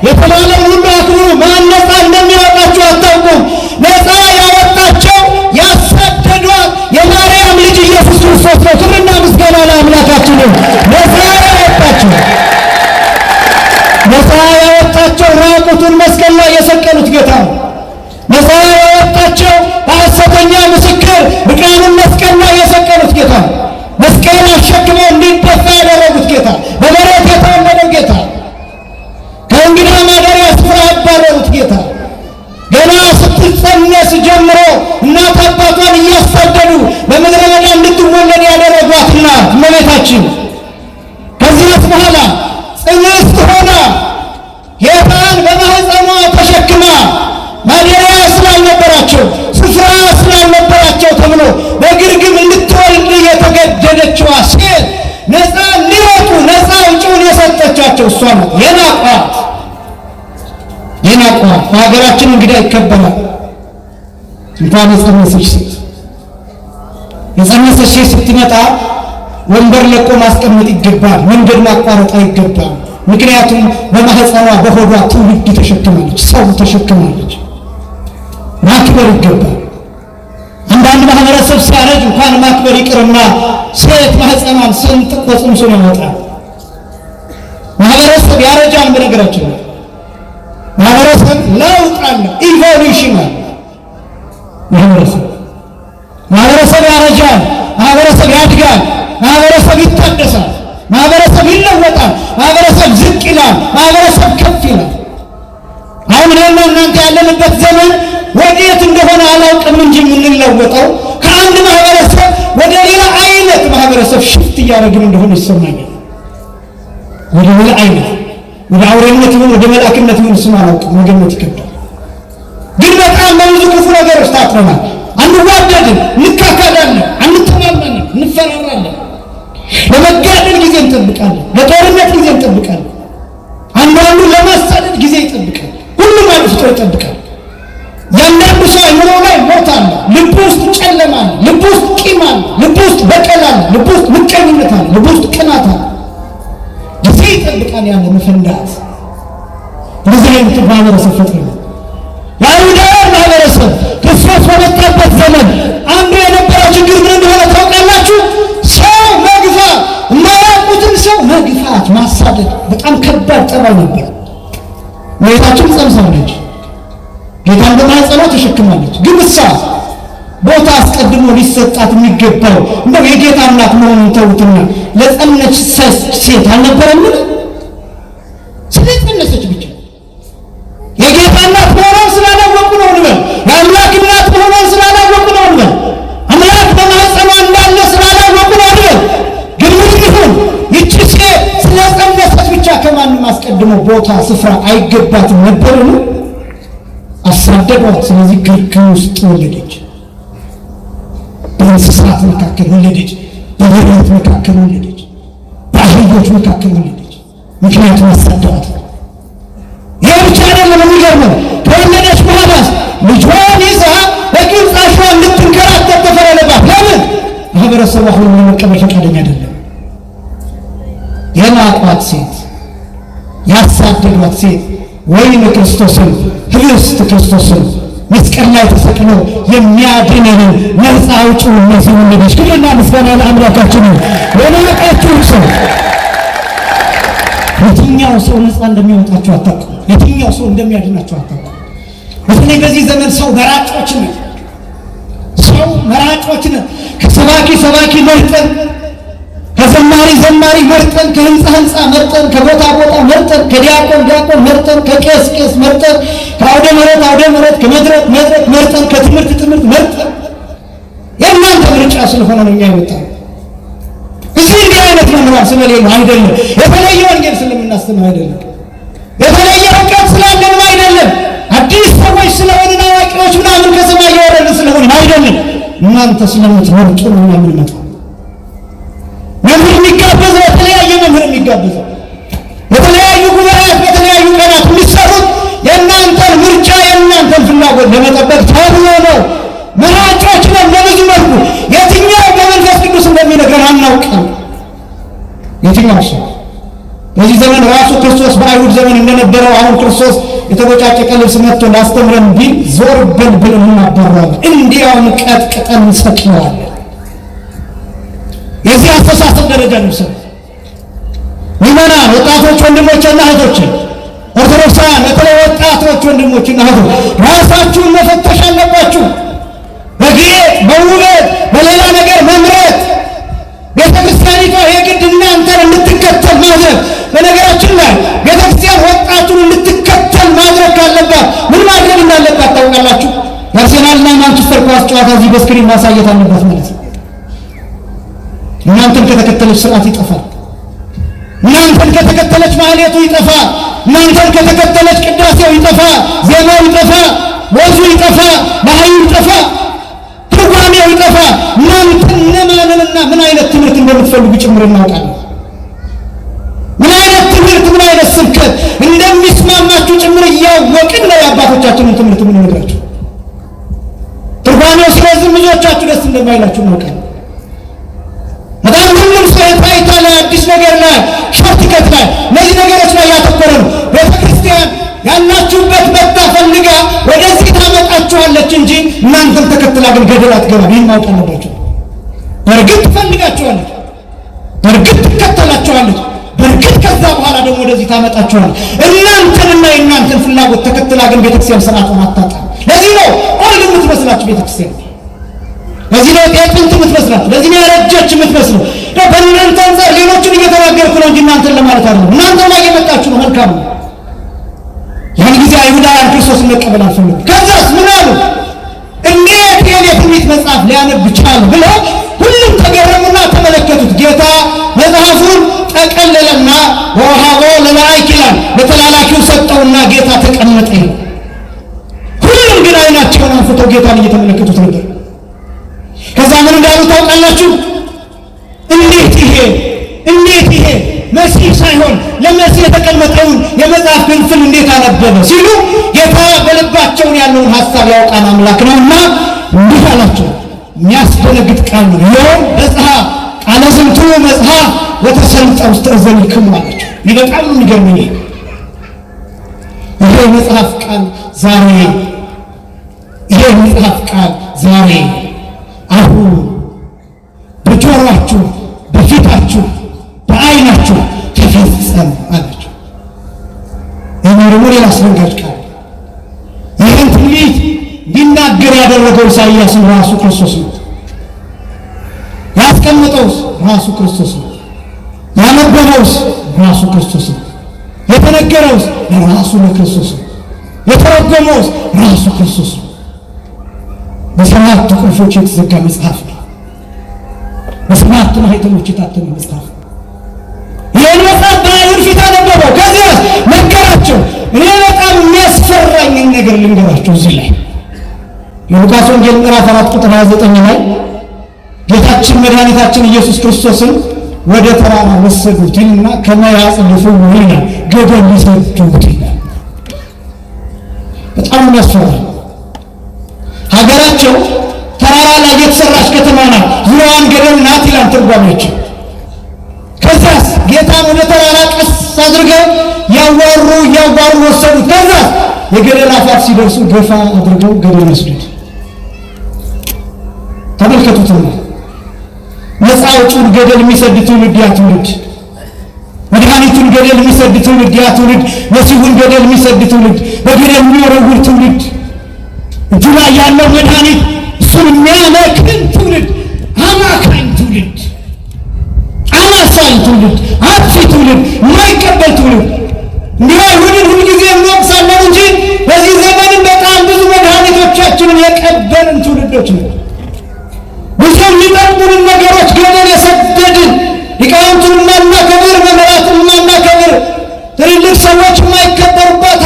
የተባለው ሁሉ አክብሩ። ማን ነፃ እንደሚያወጣቸው አታውቁም። ነፃ ያወጣቸው ያሳደዷት የማርያም ልጅ ኢየሱስ ክርስቶስ ነው። ክብርና ምስጋና ለአምላካችን ነው። ነፃ ያወጣቸው ራቁቱን መስቀል ላይ የሰቀሉት ጌታ ነው። ነፃ ያወጣቸው በሐሰተኛ ምስክር ዕቃኑን መስቀል ላይ የሰቀሉት ጌታ ነው። መስቀል አሸክመው እንዲደፋ ያደረጉት ጌታ፣ በበረት የተወለደው ጌታ፣ ከእንግዳ ማደሪያ ስፍራ ያባረሩት ጌታ፣ ገና ስትጸነስ ጀምሮ እናት አባቷን እያሳደዱ በምድረ በዳ እንድትወለድ ያደረጓትና እመቤታችን ከዚያስ በኋላ ጽንዕት ሆና ጌታን በማህፀኗ ተሸክማ ማደሪያ ስላልነበራቸው ስፍራ ስላልነበራቸው ተብሎ በግርግም እንድትወልድ የተገደደችዋ ሴት ነፃ እንዲወጡ ነፃ አውጪውን የሰጠቻቸው እሷ ናት። የናቋት በሀገራችን እንግዲህ ይከበራል። እንኳን የጸነሰች ሴት ስትመጣ ወንበር ለቆ ማስቀመጥ ይገባል። መንገድ ማቋረጥ አይገባም። ምክንያቱም በማህፀኗ በሆዷ ትውልድ ተሸክማለች፣ ሰው ተሸክማለች። ማክበር ይገባል። አንዳንድ ማህበረሰብ ሲያረጅ እንኳን ማክበር ይቅርና ሴት ማህፀኗን ሰንጥቆ ጽንሱን ያወጣል። ማህበረሰብ ያረጃል። በነገራችን ላይ ማህበረሰብ ለውጥ አለ፣ ኢቮሉሽን አለ። ማህበረሰብ ያረጃል፣ ማህበረሰብ ያድጋል፣ ማህበረሰብ ይታደሳል፣ ማህበረሰብ ይለወጣል፣ ማህበረሰብ ዝቅ ይላል፣ ማህበረሰብ ከፍ ይላል። አሁን እኔና እናንተ ያለንበት ዘመን ወዴት እንደሆነ አላውቅም እንጂ የምንለወጠው ከአንድ ማህበረሰብ ወደ ሌላ አይነት ማህበረሰብ ሽፍት እያደረግን እንደሆነ ይሰማኛል። ወደ ሌላ አይነት፣ ወደ አውሬነት ይሁን ወደ መልአክነት ይሁን ስም አላውቅም፣ መገመት ይከብዳል። ግን በጣም በብዙ ክፉ ነገሮች ታጥረናል። አንዋደድም፣ እንካካዳለን፣ አንተማመንም፣ እንፈራራለን። ለመጋደል ጊዜ እንጠብቃለን፣ ለጦርነት ጊዜ እንጠብቃለን። አንዳንዱ ለማሳደድ ጊዜ ይጠብቃል። ሁሉም አድፍጦ ይጠብቃል። ያንዳንዱ ሰው አይምሮ ላይ ሞት አለ፣ ልቡ ውስጥ ጨለማ አለ፣ ልቡ ውስጥ ቂም አለ፣ ልቡ ውስጥ በቀል አለ፣ ልቡ ውስጥ ምቀኝነት አለ፣ ልቡ ውስጥ ቅናት አለ። ጊዜ ይጠብቃል ያለ መፈንዳት። እንደዚህ አይነት ማህበረሰብ ፈጥረናል። የአይሁዳውያን ማህበረሰብ ክርስቶስ በመጣበት ዘመን አንዱ የነበረው ችግር ምን እንደሆነ ታውቃላችሁ? ሰው መግፋት፣ የማያውቁትን ሰው መግፋት፣ ማሳደድ በጣም ከባድ ጠባይ ነበር። እመቤታችን ጸንሳለች፣ ጌታን በማኅፀኗ ተሸክማለች። ግን እሷ ቦታ አስቀድሞ ሊሰጣት የሚገባው እንደው የጌታ እናት መሆኑን ተውትና ለጸነች ሴት አልነበረምን? ስለጸነሰች ብቻ የጌታ እናት መሆኗን ስላላወቁ ነው እንበል። የአምላክ እናት መሆኗን ስላላወቁ ነው እንበል። አምላክ በማኅፀኗ እንዳለ ስላላወቁ ነው እንበል። ግን ምን ይሁን ይቺ ሴት ስለጸነሰች ብቻ ከማንም አስቀድሞ ቦታ ስፍራ አይገባትም ነበርን? አሳደዷት። ስለዚህ ግርግር ውስጥ ወለደች። በእንስሳት መካከል ወለደች፣ በበሬዎች መካከል ወለደች፣ በአህዮች መካከል ወለደች። ምክንያቱም አሳደዷት። ይህ ብቻ አይደለም፣ የሚገርመው ከወለደች በኋላስ ልጇን ይዛ በግብፅ አሸዋ እንድትንከራተት ተፈረደባት። ለምን? ማህበረሰቡ አሁን ለመቀበል ፈቃደኛ አይደለም። የናቋት ሴት፣ ያሳደዷት ሴት ወይም ክርስቶስን ህብስት ክርስቶስን መስቀል ላይ ተሰቅሎ የሚያድነንን ነፃ አውጪውን መሲህ ወለደች። ክብርና ምስጋና ለአምላካችን። የናቃችሁ ሰው የትኛው ሰው ነፃ እንደሚያወጣችሁ አታውቁም። የትኛው ሰው እንደሚያድናችሁ አታውቁም። በተለይ በዚህ ዘመን ሰው መራጮች ነው። ሰው መራጮች ነው። ከሰባኪ ሰባኪ መርጠን፣ ከዘማሪ ዘማሪ መርጠን፣ ከህንፃ ህንፃ መርጠን፣ ከቦታ ቦታ መርጠን፣ ከዲያቆን ዲያቆን መርጠን፣ ከቄስ ቄስ መርጠን፣ ከአውደ ምሕረት አውደ ምሕረት፣ ከመድረክ መድረክ መርጠን፣ ከትምህርት ትምህርት መርጠን። የእናንተ ምርጫ ስለሆነ ነው እኛ ይወጣል። እዚህ እንዲህ አይነት መምህራን ስለሌሉ አይደለም። የተለየ ወንጌል ስለምናስተምር አይደለም። የተለየ እውቀት ስላለንም አይደለም። አዲስ ሰዎች ስለሆንን አዋቂዎች ምናምን ከሰማይ የወረድን ስለሆንን አይደለም። እናንተ ስለምትመርጡ ነው እኛ የምንመጣው። መምህር የሚጋበዘው የተለያየ መምህር የሚጋበዘው የተለያዩ ጉባኤያት በተለያዩ ቀናት የሚሰሩት የእናንተን ምርጫ የእናንተን ፍላጎት ለመጠበቅ ተብሎ ነው። መራጮች ነው በብዙ መልኩ። የትኛው በመንፈስ ቅዱስ እንደሚነግረን አናውቅም። የትኛው ሰው በዚህ ዘመን ራሱ ክርስቶስ በአይሁድ ዘመን እንደነበረው አሁን ክርስቶስ የተቦጫጨቀ ልብስ መጥቶ ላስተምረን ቢል ዞር በል ብለን እናባረዋለን። እንዲያውም ቀጥቅጠን እንሰቅለዋለን። የዚህ አስተሳሰብ ደረጃ ነው ሰው ምዕመናን፣ ወጣቶች ወንድሞችና እህቶች፣ ኦርቶዶክሳውያን በተለይ ወጣቶች ወንድሞችና እህቶች ራሳችሁን መፈተሽ አለባችሁ። በጌጥ በውበት በሌላ ነገር መምረጥ ቤተክርስቲያኒቷ የግድ እናንተን እንድትከተል ማድረግ። በነገራችን ላይ ቤተክርስቲያን ወጣቱን እንድትከተል ማድረግ ካለባት ምን ማድረግ እንዳለባት ታውቃላችሁ? የአርሴናልና ማንቸስተር ኳስ ጨዋታ እዚህ በስክሪን ማሳየት አለባት ማለት ነው። እናንተን ከተከተለች ስርዓት ይጠፋል። እናንተን ከተከተለች ማህሌቱ ይጠፋል። እናንተን ከተከተለች ቅዳሴው ይጠፋል፣ ዜማው ይጠፋል፣ ወዙ ይጠፋል፣ ባህዩ ይጠፋል፣ ትርጓሜው ይጠፋል። እናንተ እነማንንና ምን አይነት ትምህርት እንደምትፈልጉ ጭምር እናውቃለን። ምን አይነት ትምህርት ምን አይነት ስብከት እንደሚስማማችሁ ጭምር እያወቅን ነው የአባቶቻችንን ትምህርት የምንነግራችሁ። ትርጓሜው ስለዚህ ብዙዎቻችሁ ደስ እንደማይላችሁ እናውቃለን። በጣም ሁሉም ሰው የታይታ ላይ አዲስ ነገር ላይ ሾርትከት ላይ እነዚህ ነገሮች ላይ ያተኮረ ነው። ቤተክርስቲያን ያላችሁበት መጣ ፈልጋ ወደዚህ ታመጣችኋለች እንጂ እናንተን ተከትላ ግን ገደል አትገባም። ይህን ማወቅ አለባችሁ። በእርግጥ ትፈልጋችኋለች፣ በእርግጥ ትከተላችኋለች፣ በእርግጥ ከዛ በኋላ ደግሞ ወደዚህ ታመጣችኋለች። እናንተንና የእናንተን ፍላጎት ተከትላ ግን ቤተክርስቲያን ስርዓቷን አታጣም። ለዚህ ነው ኦልድ የምትመስላችሁ ቤተክርስቲያን። ለዚህ ነው ጥንት የምትመስላችሁ፣ ለዚህ ነው ያረጀች የምትመስለው። በእናንተ አንጻር ሌሎችን እየተናገርኩ ነው እንጂ እናንተን ለማለት አይደለም። እናንተ ላይ የመጣችሁ ነው፣ መልካም ነው። ያን ጊዜ አይሁዳውያን ክርስቶስን መቀበል አልፈለጉም። ከዛስ ምን አሉ? እንዴት የኔ ትንቢት መጽሐፍ ሊያነብ ቻለ ብለው ሁሉም ተገረሙና ተመለከቱት። ጌታ መጽሐፉን ጠቀለለና ወሃቦ ለመላእክት ይላል፣ ለተላላኪው ሰጠውና ጌታ ተቀመጠ። ሁሉም ግን ጌታን እየተመለከቱት ነበር። ከዛ ምን እንዳሉ ታውቃላችሁ? እንዴት ይሄ መሲህ ሳይሆን ለመሲህ የተቀመጠውን የመጽሐፍ ክፍል እንዴት አነበበ ሲሉ ጌታ በልባቸው ያለውን ሐሳብ ያውቃል አምላክ ነውና እንዲህ አላቸው። የሚያስደነግጥ ቃል ነው። ይኸው መጽሐፍ ቃለ ዝንቱ መጽሐፍ ወተሰልጠ ውስተ እዘኒክሙ አላቸው። በጣም ነው የሚገርመኝ። ይሄ መጽሐፍ ቃል ዛሬ አሁን በጆሮአችሁ በፊታችሁ በዓይናችሁ ተፈጸመ አላቸው። ይህ ደግሞ ሌላ አስደንጋጭ ቃል። ይህን ትንቢት እንዲናገር ያደረገው ኢሳይያስን ራሱ ክርስቶስ ነው። ያስቀመጠውስ ራሱ ክርስቶስ ነው። ያነበበውስ ራሱ ክርስቶስ ነው። የተነገረውስ ራሱ ለክርስቶስ ነው። የተረጎመውስ ራሱ ክርስቶስ ነው። በሰባት ቁልፎች የተዘጋ መጽሐፍ ነው። በሰባት ማኅተሞች የታተመ መጽሐፍ ነው። ይህን መጽሐፍ በአይሁድ ፊት አነበበው። ከዚያ ነገራቸው። እኔ በጣም የሚያስፈራኝን ነገር ልንገራቸው። እዚህ ላይ የሉቃስ ወንጌል ምዕራፍ 4 ቁጥር 29 ላይ ጌታችን መድኃኒታችን ኢየሱስ ክርስቶስን ወደ ተራራ ወሰዱትና ከመያጽልፉ ይላል ገደል ሊሰዱት ይላል። በጣም የሚያስፈራ ሀገራቸው ተራራ ላይ የተሰራች ከተማ ናት። ዙሪያዋን ገደል ናት ይላል ትርጓሜያቸው። ከዛስ ጌታን ወደ ተራራ ቀስ አድርገው ያዋሩ ወሰዱት። ከዛስ የገደል አፋፍ ሲደርሱ ገፋ አድርገው ገደል ወሰዱት። ተመልከቱት። ነፃ አውጪውን ገደል የሚሰድ ትውልድ ያ ትውልድ፣ መድኃኒቱን ገደል የሚሰድ ትውልድ ያ ትውልድ፣ መሲሁን ገደል የሚሰድ ትውልድ፣ በገደል የሚወረውር ትውልድ፣ እጁ ላይ ያለው መድኃኒት እሱን የሚያመክን ትውልድ፣ አማካኝ ትውልድ፣ አማሳኝ ትውልድ፣ አጥፊ ትውልድ፣ የማይቀበል ትውልድ። እንዲህ አይሁድን ሁልጊዜ እንወቅሳለን እንጂ በዚህ ዘመንም በጣም ብዙ መድኃኒቶቻችንን የቀበልን ትውልዶች ነው። ብዙ የሚጠቅሙንን ነገሮች ገደል የሰደድን፣ ሊቃውንቱን የማናከብር፣ መምህራትን የማናከብር፣ ትልልቅ ሰዎች የማይከበሩባት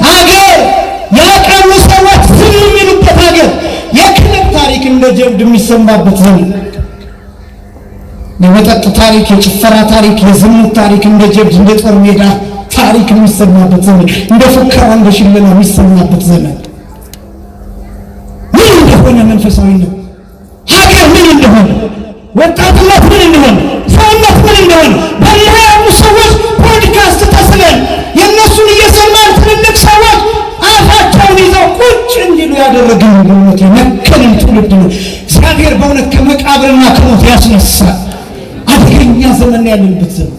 ሀገር ያቀኑ ሰዎች ዝም የሚሉበት ሀገር፣ የክለብ ታሪክ እንደ ጀብድ የሚሰማበት ዘመን፣ የመጠጥ ታሪክ፣ የጭፈራ ታሪክ፣ የዝሙት ታሪክ እንደ ጀብድ እንደ ጦር ሜዳ ታሪክ የሚሰማበት ዘመን፣ እንደ ፉከራ እንደ ሽለላ የሚሰማበት ዘመን። ምን እንደሆነ መንፈሳዊነት፣ ሀገር ምን እንደሆነ፣ ወጣትነት ምን እንደሆነ፣ ሰውነት ምን እንደሆነ በሚያዩ ሰዎች ፖድካስት ተስለን የእነሱን እየሰማን ትልልቅ ሰዎች አፋቸውን ይዘው ቁጭ እንዲሉ ያደረግን በእውነት የመከንን ትውልድ ነው። እግዚአብሔር በእውነት ከመቃብርና ከሞት ያስነሳል። አደገኛ ዘመን ያለንበት ዘመን።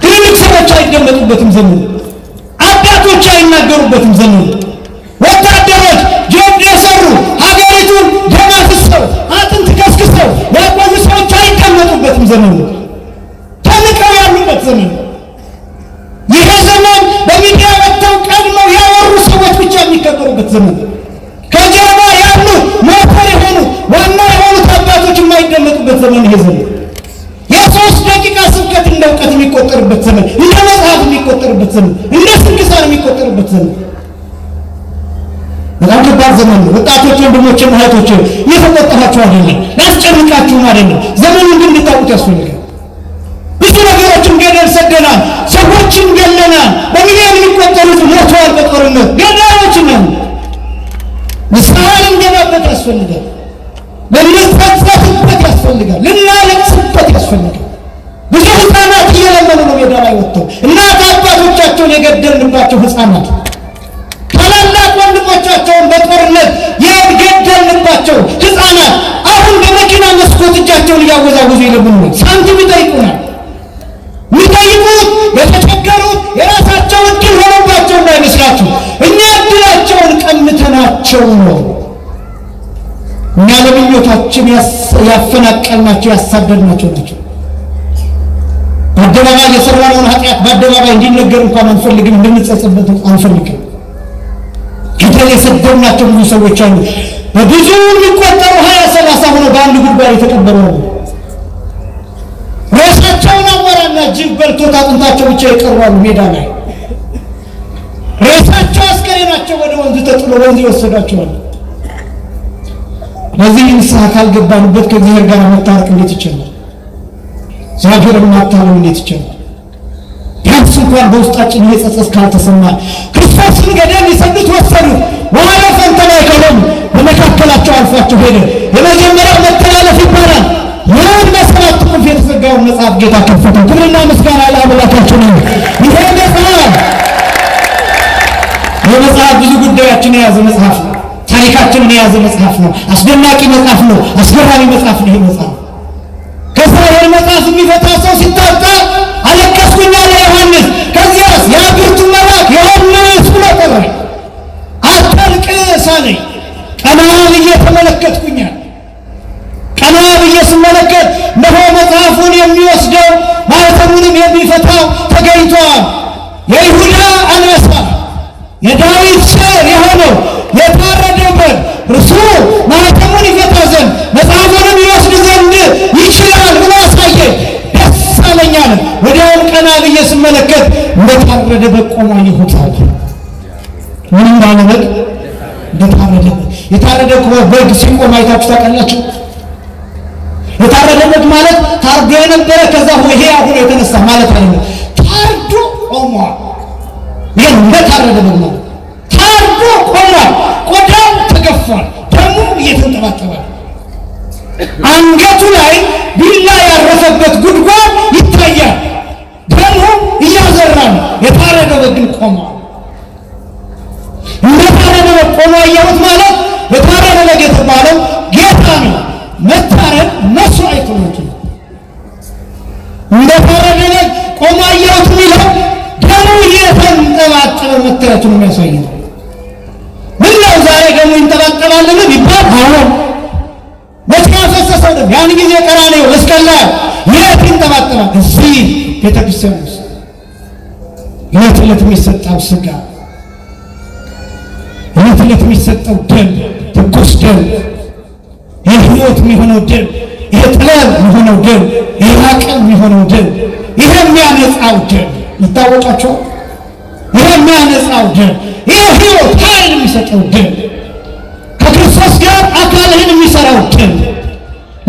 ትልልቅ ሰዎች አይደመጡበትም ዘመን፣ አባቶች አይናገሩበትም ዘመን፣ ወታደሮች ጀብድ የሰሩ ሀገሪቱን ደም አፍስሰው አጥንት ከስክሰው ያቆዩ ሰዎች አይቀመጡበትም ዘመን፣ ተንቀው ያሉበት ዘመን። ይሄ ዘመን በሚዲያ ወጥተው ቀድመው ያወሩ ሰዎች ብቻ የሚከበሩበት ዘመን፣ ከጀርባ ያሉ ሞተር የሆኑ ዋና የሆኑት አባቶች የማይደመጡበት ዘመን። ይሄ ዘመን የሶስት ደቂቃ ስብከት እንደ እውቀት የሚቆጠርበት ዘመን፣ እንደ መጽሐፍ የሚቆጠርበት ዘመን፣ እንደ ስንክሳር የሚቆጠርበት ዘመን። በጣም ከባድ ዘመን ነው። ወጣቶች ወንድሞች እህቶች እየተቆጠራችሁ አይደለም፣ ላስጨንቃችሁም አይደለም። ዘመኑን ግን እንድታውቁት ያስፈልጋል። ብዙ ነገሮችን ገደል ሰደናል፣ ሰዎችን ገለናል። በሚሊዮን የሚቆጠሩት ሞተዋል በጦርነት። ገዳዮች ነን። ንስሐ ልንገባበት ያስፈልጋል። ልንጸጸትበት ያስፈልጋል። ልናለቅስበት ያስፈልጋል። ብዙ ሕፃናት እየለመኑ ነው ሜዳ ላይ ወጥተው። እናት አባቶቻቸውን የገደልንባቸው ሕፃናት፣ ታላላቅ ወንድሞቻቸውን በጦርነት የገደልንባቸው ሕፃናት አሁን በመኪና መስኮት እጃቸውን እያወዛወዙ ይለምኑናል። ሳንቲም ይጠይቁናል። የሚጠይቁት የተቸገሩት የራሳቸው እድል ሆኖባቸው እንዳይመስላችሁ፣ እኛ እድላቸውን ቀምተናቸው ነው። እኛ ለምኞታችን ያፈናቀልናቸው ያሳደድናቸው ናቸው። በአደባባይ የሰራነውን ኃጢአት በአደባባይ እንዲነገር እንኳን አንፈልግም፣ እንድንጸጸትበት አንፈልግም። ገደል የሰደድናቸው ብዙ ሰዎች አሉ። በብዙ የሚቆጠሩ 20-30 ሆነው በአንድ ጉድጓድ የተቀበሩ ነው። ሬሳቸውን አሞራና ጅብ በልቶት አጥንታቸው ብቻ የቀሩ አሉ ሜዳ ላይ። ሬሳቸው አስከሬናቸው ወደ ወንዝ ተጥሎ ነው ወንዝ ይወሰዳቸዋል። ለዚህ ንስሐ ካልገባንበት ከእግዚአብሔር ጋር መታረቅ እንዴት ይቻላል? እግዚአብሔርን ማታለል እንዴት ይቻላል? ቢያንስ እንኳን በውስጣችን የጸጸት ካልተሰማን ክርስቶስን ገደል ሊሰዱት ወሰዱት። ወኋላ ፈንተላይ ከለም በመካከላቸው አልፏቸው ሄደ። የመጀመሪያው መተላለፍ ይባላል። ያን በሰባት ቁልፍ የተዘጋውን መጽሐፍ ጌታ ከፈተው። ክብርና ምስጋና ለአምላካችን ነው። ይሄ መጽሐፍ ብዙ ጉዳዮችን የያዘ መጽሐፍ ነው። ታሪካችንን የያዘ መጽሐፍ ነው። አስደናቂ መጽሐፍ ነው። አስገራሚ መጽሐፍ ነው። ይሄ መጽሐፍ ከዛ ይሄን መጽሐፍ የሚፈታ ሰው ሲታጣ አለቀስኩኝ አለ ዮሐንስ። ከዚያስ የአብርቱ መልአክ ዮሐንስ ብሎ ጠራኝ። አታልቅስ አለኝ። ቀና ብዬ ተመለከትኩኛል። ቀና ብዬ ስመለከት እነሆ መጽሐፉን የሚወስደው ማኅተሙንም የሚፈታው ተገኝቷል። የይሁዳ አንበሳ የዳዊት ሥር የሆነው የታረደበት እርሱ ማኅተሙን ይፈታ ዘንድ መጽሐፉንም ይወስድ ዘንድ ይችላል ብሎ አሳየኝ። ደስ አለኝ አለ። ወዲያውም ቀና ብዬ ስመለከት እንደታረደ በግ ቆሞ አየሁት አለ። ምን እንዳለ በግ? እንደታረደ በግ። የታረደ በግ ሲቆም አይታችሁ ታውቃላችሁ? የታረደ በግ ማለት ታርዶ የነበረ ከዛ ሕያው ሆኖ የተነሳ ማለት አይደለም። ታርዶ ቆሟል። ይሄን እንደታረደ በግ ማለት ታርዶ ቆሟል። ቆዳው ተገፏል። ደሙ እየተንጠባጠበ አንገቱ ላይ ቢላ ያረፈበት ጉድጓድ ይታያል። ደሙ እያዘራ ነው። የታረደ በግ ግን ቆሟል። እንደታረደ በግ ቆሞ አየሁት ማለት የታረደ በግ የተባለው ጌታ ነው። መታረድ መስዋዕት ነው። እንደታረደ በግ ቆሞ አየሁት የሚለው ደሙ እየተንጠባጠበ መታየቱን የሚያሳይ ነው። ምን ነው ዛሬ ደሙ ይንጠባጠባልን ቢባል አሁን መቼ ያፈሰሰው ደም? ያን ጊዜ ቀራንዮ መስቀል ላይ የት ይንጠባጠባል? እዚህ ቤተክርስቲያን ውስጥ ዕለት ዕለት የሚሰጠው ሥጋ፣ ዕለት ዕለት የሚሰጠው ደም፣ ትኩስ ደም፣ የሕይወት የሚሆነው ደም፣ የጥበብ የሚሆነው ደም፣ የራቅም የሚሆነው ደም፣ ይሄ የሚያነጻው ደም ይታወቃቸው። ይሄ የሚያነጻው ደም፣ ይሄ ሕይወት ኃይል የሚሰጠው ደም፣ ከክርስቶስ ጋር አካልህን የሚሰራው ደም፣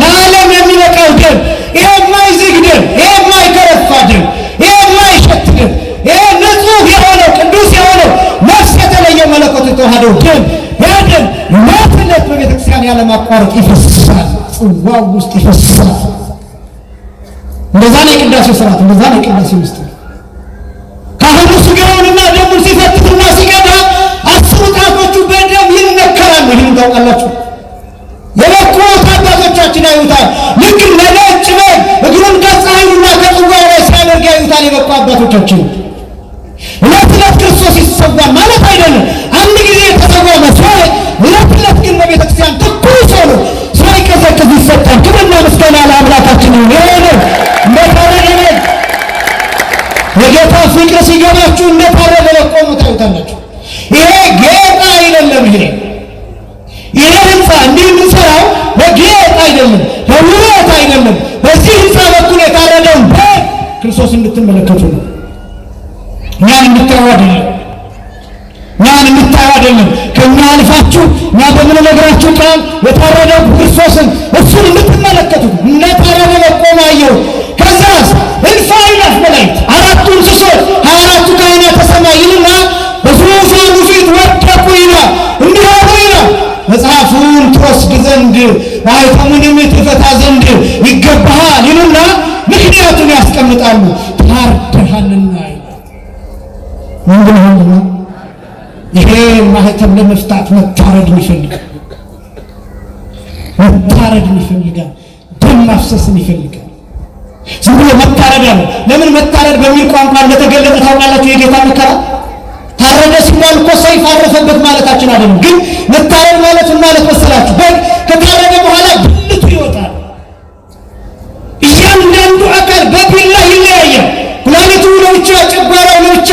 ለዓለም የሚበቃው ደም፣ ይሄ የማይዝግ ደም፣ ይሄ የማይከረፋ ደም፣ ይሄ የማይሸት ደም፣ ይሄ ንጹሕ የሆነው ቅዱስ የሆነው ነፍስ የተለየ መለኮት የተዋሃደው ደም፣ ያ ደም ዕለት ዕለት በቤተክርስቲያን ያለማቋረጥ ይፈሳል። ጽዋው ውስጥ ይፈሳል። እንደዛ ነው የቅዳሴ ስርዓት። እንደዛ ነው የቅዳሴ ምስጢር። ካህኑ ሥጋውንና ደሙን ሲፈትትና ሲቀዳ 10 ጣቶቹ በደም ይነከራሉ። ይህን ታውቃላችሁ። የበኩት አባቶቻችን ያዩታል። ልክ እንደ ነጭ በግ እግሩን ከፀሐዩና ከጽዋው ላይ ሲያደርግ ያዩታል የበቁ አባቶቻችን። ዕለት ዕለት ክርስቶስ ይሰዋል ማለት አይደለም። አንድ ጊዜ የተሰዋ መስዋዕት ዕለት ዕለት ግን በቤተክርስቲያን ትኩስ ሆኖ ሳይቀዘቅዝ ይሰጣል። ክብርና ምስጋና ለአምላካችን ይሁን። የሆነ እንደታረደ በግ የጌታ ፍቅር ሲገባችሁ እንደታረደ በግ ቆሞ ታዩታላችሁ። ይሄ ጌጥ አይደለም። ይሄ ህንፃ እንዲህ የምንሰራው በጌጥ አይደለም፣ በውበት አይደለም። በዚህ ህንፃ በኩል የታረደውን በግ ክርስቶስ እንድትመለከቱ ነው። እኛን እንድታዩ አይደለም። እኛን እንድታዩ አይደለም። ከእኛ አልፋችሁ እኛ በምንነግራችሁ ቃል የታረደው ክርስቶስን እሱን እንድትመለከቱ እንደታረደ በግ ቆሞ አየሁ። ከዛስ እልፍ አእላፍ መላእክት 4ቱ እንስሶች 24ቱ ካህናተ ሰማይ ይልና በዙፋኑ ፊት ወደቁ ይላል። እንዲህ አሉ ይላል፣ መጽሐፉን ትወስድ ዘንድ ማኅተሙንም ትፈታ ዘንድ ይገባሃል ይሉና ምክንያቱን ያስቀምጣሉ። ታርደሃልና ይላል። ምንድነው? ይሄ ማኅተም ለመፍታት መታረድን ይፈልጋል። መታረድን ይፈልጋል። ደም ማፍሰስን ይፈልጋል። ዝም ብሎ መታረድ አለ። ለምን መታረድ በሚል ቋንቋ እንደተገለጠ ታውቃላችሁ? የጌታ መከራ ታረደ ሲባል እኮ ሰይፍ አረፈበት ማለታችን አይደለም። ግን መታረድ ማለት ምን ማለት መሰላችሁ? በግ ከታረደ በኋላ ብልቱ ይወጣል። እያንዳንዱ አካል በቢላ ይለያያል። ኩላሊቱ ለብቻ፣ ጨጓራው ለብቻ፣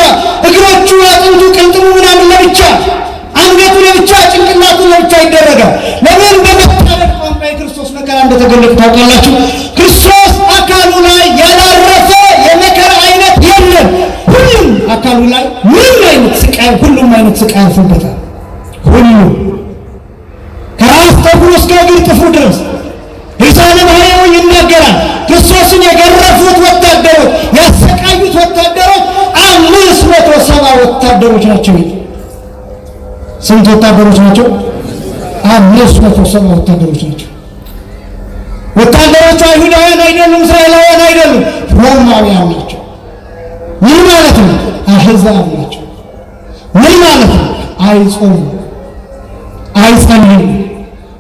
እግሮቹ፣ አጥንቱ፣ ቅልጥሙ ምናምን ለብቻ፣ አንገቱ ለብቻ፣ ጭንቅላቱ ለብቻ ይደረጋል። ለምን? በመታረድ ቋንቋ የክርስቶስ መከራ እንደተገለጠ ታውቃላችሁ? ክርስቶስ አካሉ ላይ ያላረፈ የመከራ አይነት የለም። ሁሉም አካሉ ላይ ምን አይነት ስቃይ፣ ሁሉም አይነት ስቃይ አርፎበታል። ሁሉ ከራስ ጠጉሩ እስከ እግር ጥፍሩ ድረስ ድርሳነ ማርያም ይናገራል። ክርስቶስን የገረፉት ወታደሮች፣ ያሰቃዩት ወታደሮች 570 ወታደሮች ናቸው። ስንት ወታደሮች ናቸው? 570 ወታደሮች ናቸው። ወታደሮቹ አይሁዳውያን አይደሉም፣ እስራኤላውያን አይደሉም፣ ሮማውያን ናቸው። ምን ማለት ነው? አሕዛብ ናቸው። ምን ማለት ነው? አይጾሙ፣ አይጸልዩ፣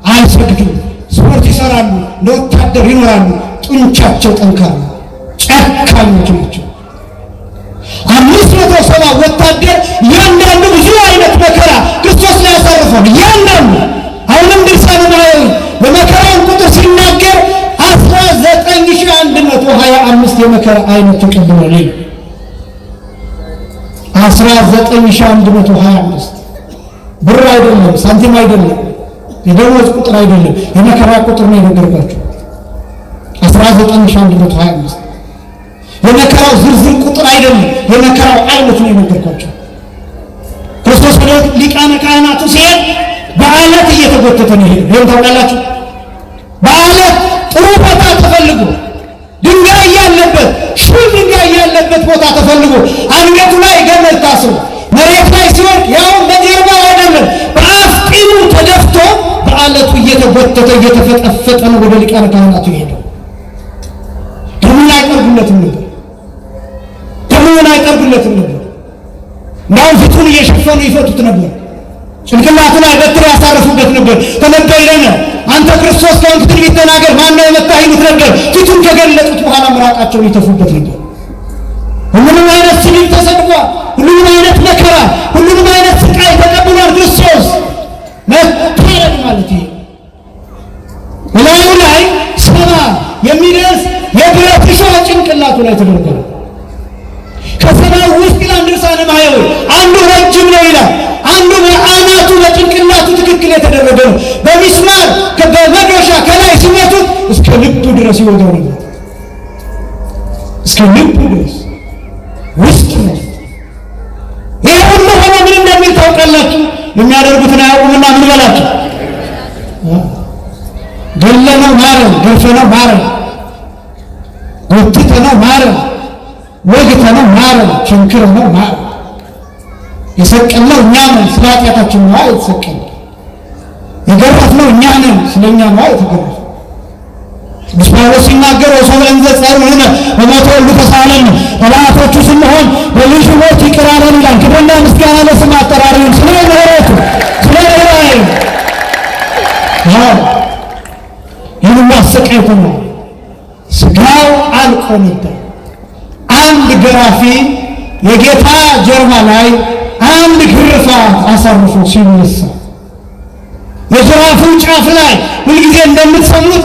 አይሰግዱም፣ ስፖርት ይሰራሉ፣ ለወታደር ይኖራሉ። ጡንቻቸው ጠንካራ፣ ጨካኞች ናቸው። 570 ወታደር እያንዳንዱ ብዙ አይነት መከራ ክርስቶስ ላይ ያሳርፋል። እያንዳንዱ አሁንም ድርሳነ ማርያም የመከራውን ቁጥር ሲናገር 19125 የመከራ አይነት ተቀብሏል። 19125 ብር አይደለም፣ ሳንቲም አይደለም፣ የደሞዝ ቁጥር አይደለም፣ የመከራ ቁጥር ነው የነገርኳቸው። 19125 የመከራው ዝርዝር ቁጥር አይደለም፣ የመከራው አይነት ነው የነገርኳቸው። ክርስቶስ ወደ ሊቃነ ካህናቱ ሲሄድ በዓለት እየተጎተተ ነው ይሄድ። ይሄን ታውቃላችሁ። በዓለት ጥሩ ቦታ ተፈልጎ ድንጋይ ያለበት ሹል ድንጋይ ያለበት ቦታ ተፈልጎ አንገቱ ላይ ገመድ ታስሮ መሬት ላይ ሲወድቅ ያው በጀርባው አይደለም በአፍጢሙ ተደፍቶ በዓለቱ እየተጎተተ እየተፈጠፈጠ ነው ወደ ሊቃነ ካህናቱ ይሄዳል። ደሙን አይጠርጉለትም ነበር። ደሙን አይጠርጉለትም ነበር። እንዳውም ፊቱን እየሸፈኑ ይፈቱት ነበር። ጭንቅላቱ ላይ በትር ያሳርፉበት ነበር። ተነበይለነ አንተ ክርስቶስ ከሆንክ ትንቢት ተናገር፣ ማነው የመታህ ይሉት ነበር። ፊቱን ከገለጡት በኋላ ምራቃቸውን ይተፉበት ነበር። ሁሉንም አይነት ስድብ ተሰድቧል። ሁሉንም አይነት መከራ፣ ሁሉንም አይነት ስቃይ ተቀብሏል ክርስቶስ። መታረድ ማለት ይሄ በላዩ ላይ 70 የሚደርስ የብረት እሾህ ጭንቅላቱ ላይ ተደርጓል። ከሰማው ውስጥ ይላል ድርሳነ ማርያም አንዱ ረጅም ነው ይላል፣ አንዱ በአናቱ በጭንቅላቱ ትክክል የተደረገ ነው። በሚስማር በመዶሻ ከላይ ሲመቱት እስከ ልቡ ድረስ ይወጋው ነበር። እስከ ልቡ ድረስ ውስጥ ነው። ይሄ ሁሉ ሆኖ ምን እንደሚል ታውቃላችሁ? የሚያደርጉትን አያውቁምና ምን በላቸው? ገለነው ማረን፣ ገርፈነው ማረን፣ ጎትተነው ማረን፣ ወግተነው ማረን፣ ቸንክረነው ማረን። የሰቀልነው እኛ ነን፣ ስለ ኃጢአታችን ነው የተሰቀልነው። የገረፍነው እኛ ነን፣ ስለ እኛ ነው የተገረፍነው። ቅዱስ ጳውሎስ ሲናገር ወሰብ እንዘ ጸርዑነ በሞተ ወልዱ ተሳለን፣ ጠላቶቹ ስንሆን በልጁ ሞት ይቅር አለን ይላል። ክብርና ምስጋና ለስም አጠራሪው ስለ ምሕረቱ ስለ ርኅራኄው። ይህን አሰቃይቶ ነው። ስጋው አልቆ ነበር። አንድ ገራፊ የጌታ ጀርባ ላይ አንድ ግርፋት አሳርፎ ሲነሳ የጅራፉ ጫፍ ላይ ሁልጊዜ እንደምትሰሙት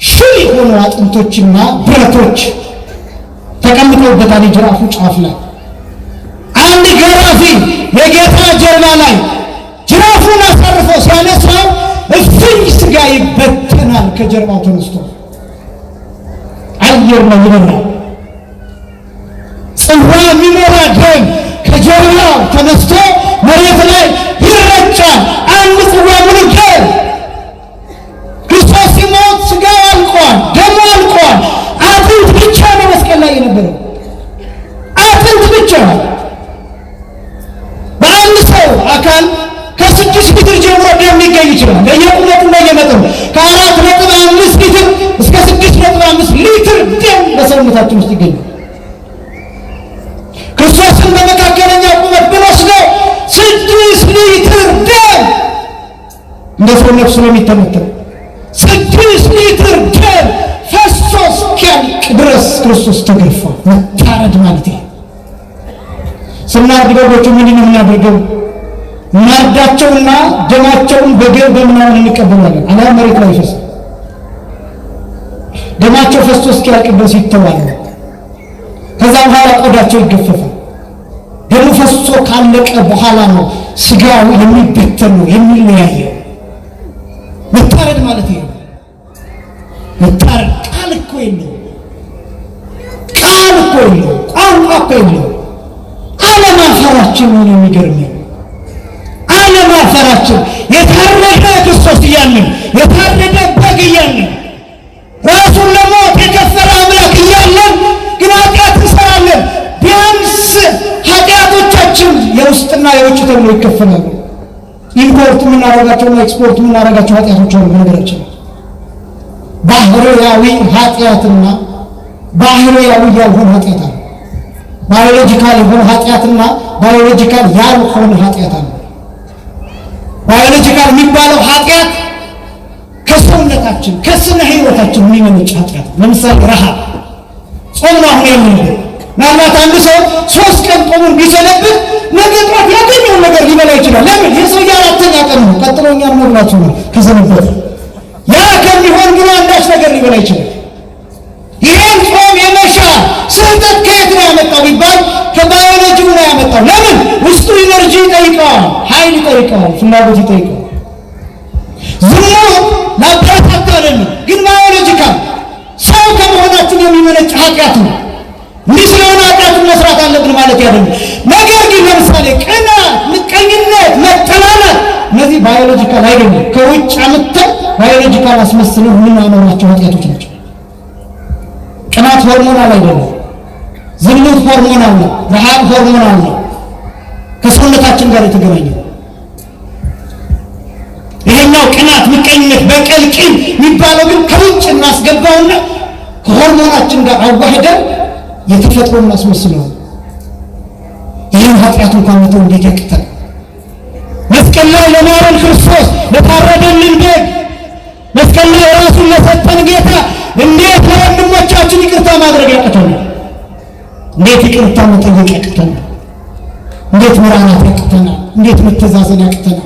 ሽል የሆኑ አጥንቶችና ብረቶች ተቀምጠውበታል። የጅራፉ ጫፍ ላይ አንድ ገራፊ የጌታ ጀርባ ላይ ጅራፉን አሳርፎ ሲያነሳው እፍኝ ስጋ ይበተናል። ከጀርባው ተነስቶ አየር ነው ይበራል። ጽዋ የሚሞላ ደም ከጀርባው ተነስቶ መሬት ላይ ይረጫል። አንድ ጽዋ ሙሉ ደም። ክርስቶስ ሲሞት ስጋው አልቋል፣ ደሙ አልቋል። አጥንት ብቻ ነው መስቀል ላይ የነበረው፣ አጥንት ብቻ። በአንድ ሰው አካል ከ6 ሊትር ጀምሮ ደም ሊገኝ ይችላል። ለየቁመቱ ለየመጠኑ ከ4.5 ሊትር እስከ 6.5 ሊትር ደም በሰውነታችን ውስጥ ይገኛል። ክርስቶስን በመካከለኛ ቁመት ብንወስደው 6 ሊትር ደም እንደ ሰው ነፍስ ነው የሚተመተው። 6 ሊትር ደም ፈሶ እስኪያልቅ ድረስ ክርስቶስ ተገርፏ። መታረድ ማለት ይሄ። ስናርድ በጎቹ ምንድን ነው የምናደርገው? እናርዳቸውና ደማቸውን በገብ በምናምን እንቀበላለን። አላም መሬት ላይ ይፈስ ደማቸው ፈሶ እስኪያልቅ ድረስ ይተዋል። ከዛ በኋላ ቆዳቸው ይገፈፋል። ደሙ ፈሶ ካለቀ በኋላ ነው ስጋው የሚበተን ነው የሚለያየው። መታረድ ማለት ይሄ። መታረድ ቃል እኮ የለው፣ ቃል እኮ የለው፣ ቋንቋ እኮ የለው። አለማፈራችን ነው የሚገርመው። አለማፈራችን በመካከላችን የታረደ ክርስቶስ እያልን የታረደ በግ እያልን ራሱን ለሞት የከፈለ አምላክ እያለን ግን ኃጢአት እንሰራለን። ቢያንስ ኃጢአቶቻችን የውስጥና የውጭ ተብሎ ይከፈላሉ። ኢምፖርት የምናደርጋቸውና ኤክስፖርት የምናደርጋቸው ኃጢአቶች አሉ። በነገራችን ባህርያዊ ኃጢአትና ባህርያዊ ያልሆነ ኃጢአት አለ። ባዮሎጂካል የሆነ ኃጢአትና ባዮሎጂካል ያልሆነ ኃጢአት አለ። ባዮሎጂካል የሚባለው ኃጢአት ከሰውነታችን ከስነ ህይወታችን የሚመነጭ ኃጢአት። ለምሳሌ ረሃብ፣ ጾም ነው አሁን የምንለው። ምናልባት አንድ ሰው 3 ቀን ጾሙን ቢሰነብት ነገ ጠዋት ያገኘውን ነገር ሊበላ ይችላል። ለምን? የሰው የአራተኛ ቀን ነው። ቀጥሎ እኛም መብላቱ ነው ከሰነበት። ያ ከሚሆን ግን አንዳች ነገር ሊበላ ይችላል። ይህን ጾም የመሻር ስህተት ከየት ነው ያመጣው ቢባል ከባዮሎጂው ነው ያመጣው። ለምን? ውስጡ ኢነርጂ ይጠይቀዋል፣ ኃይል ይጠይቀዋል፣ ፍላጎት ይጠይቀዋል። ዝሙት ላበረታታለን ግን ባዮሎጂካል ሰው ከመሆናችን የሚመነጭ ኃጢአት ነው። እንዲህ ስለሆነ ኃጢአቱን መስራት አለብን ማለት አይደለም። ነገር ግን ለምሳሌ ቅናት፣ ምቀኝነት፣ መጠላላት እነዚህ ባዮሎጂካል አይደለም። ከውጭ አምጥተን ባዮሎጂካል አስመስለን የምናኖራቸው ኃጢአቶች ናቸው። ቅናት ሆርሞናል አይደለም። ዝሙት ሆርሞናል ነው። ረሃብ ሆርሞናል ነው። ከሰውነታችን ጋር የተገናኘ ይሄኛው ቅናት፣ ምቀኝነት፣ በቀል፣ ቂም የሚባለው ግን ከውጭ እናስገባውና ከሆርሞናችን ጋር አዋህደን የተፈጥሮ እናስመስለው። ይህን ኃጢአት እንኳን መተው እንዴት ያቅተን? መስቀል ላይ ለማረን ክርስቶስ ለታረደልን በግ መስቀል ላይ ራሱን ለሰጠን ጌታ እንዴት ለወንድሞቻችን ይቅርታ ማድረግ ያቅተናል? እንዴት ይቅርታ መጠየቅ ያቅተናል? እንዴት መራናት ያቅተናል? እንዴት መተዛዘን ያቅተናል?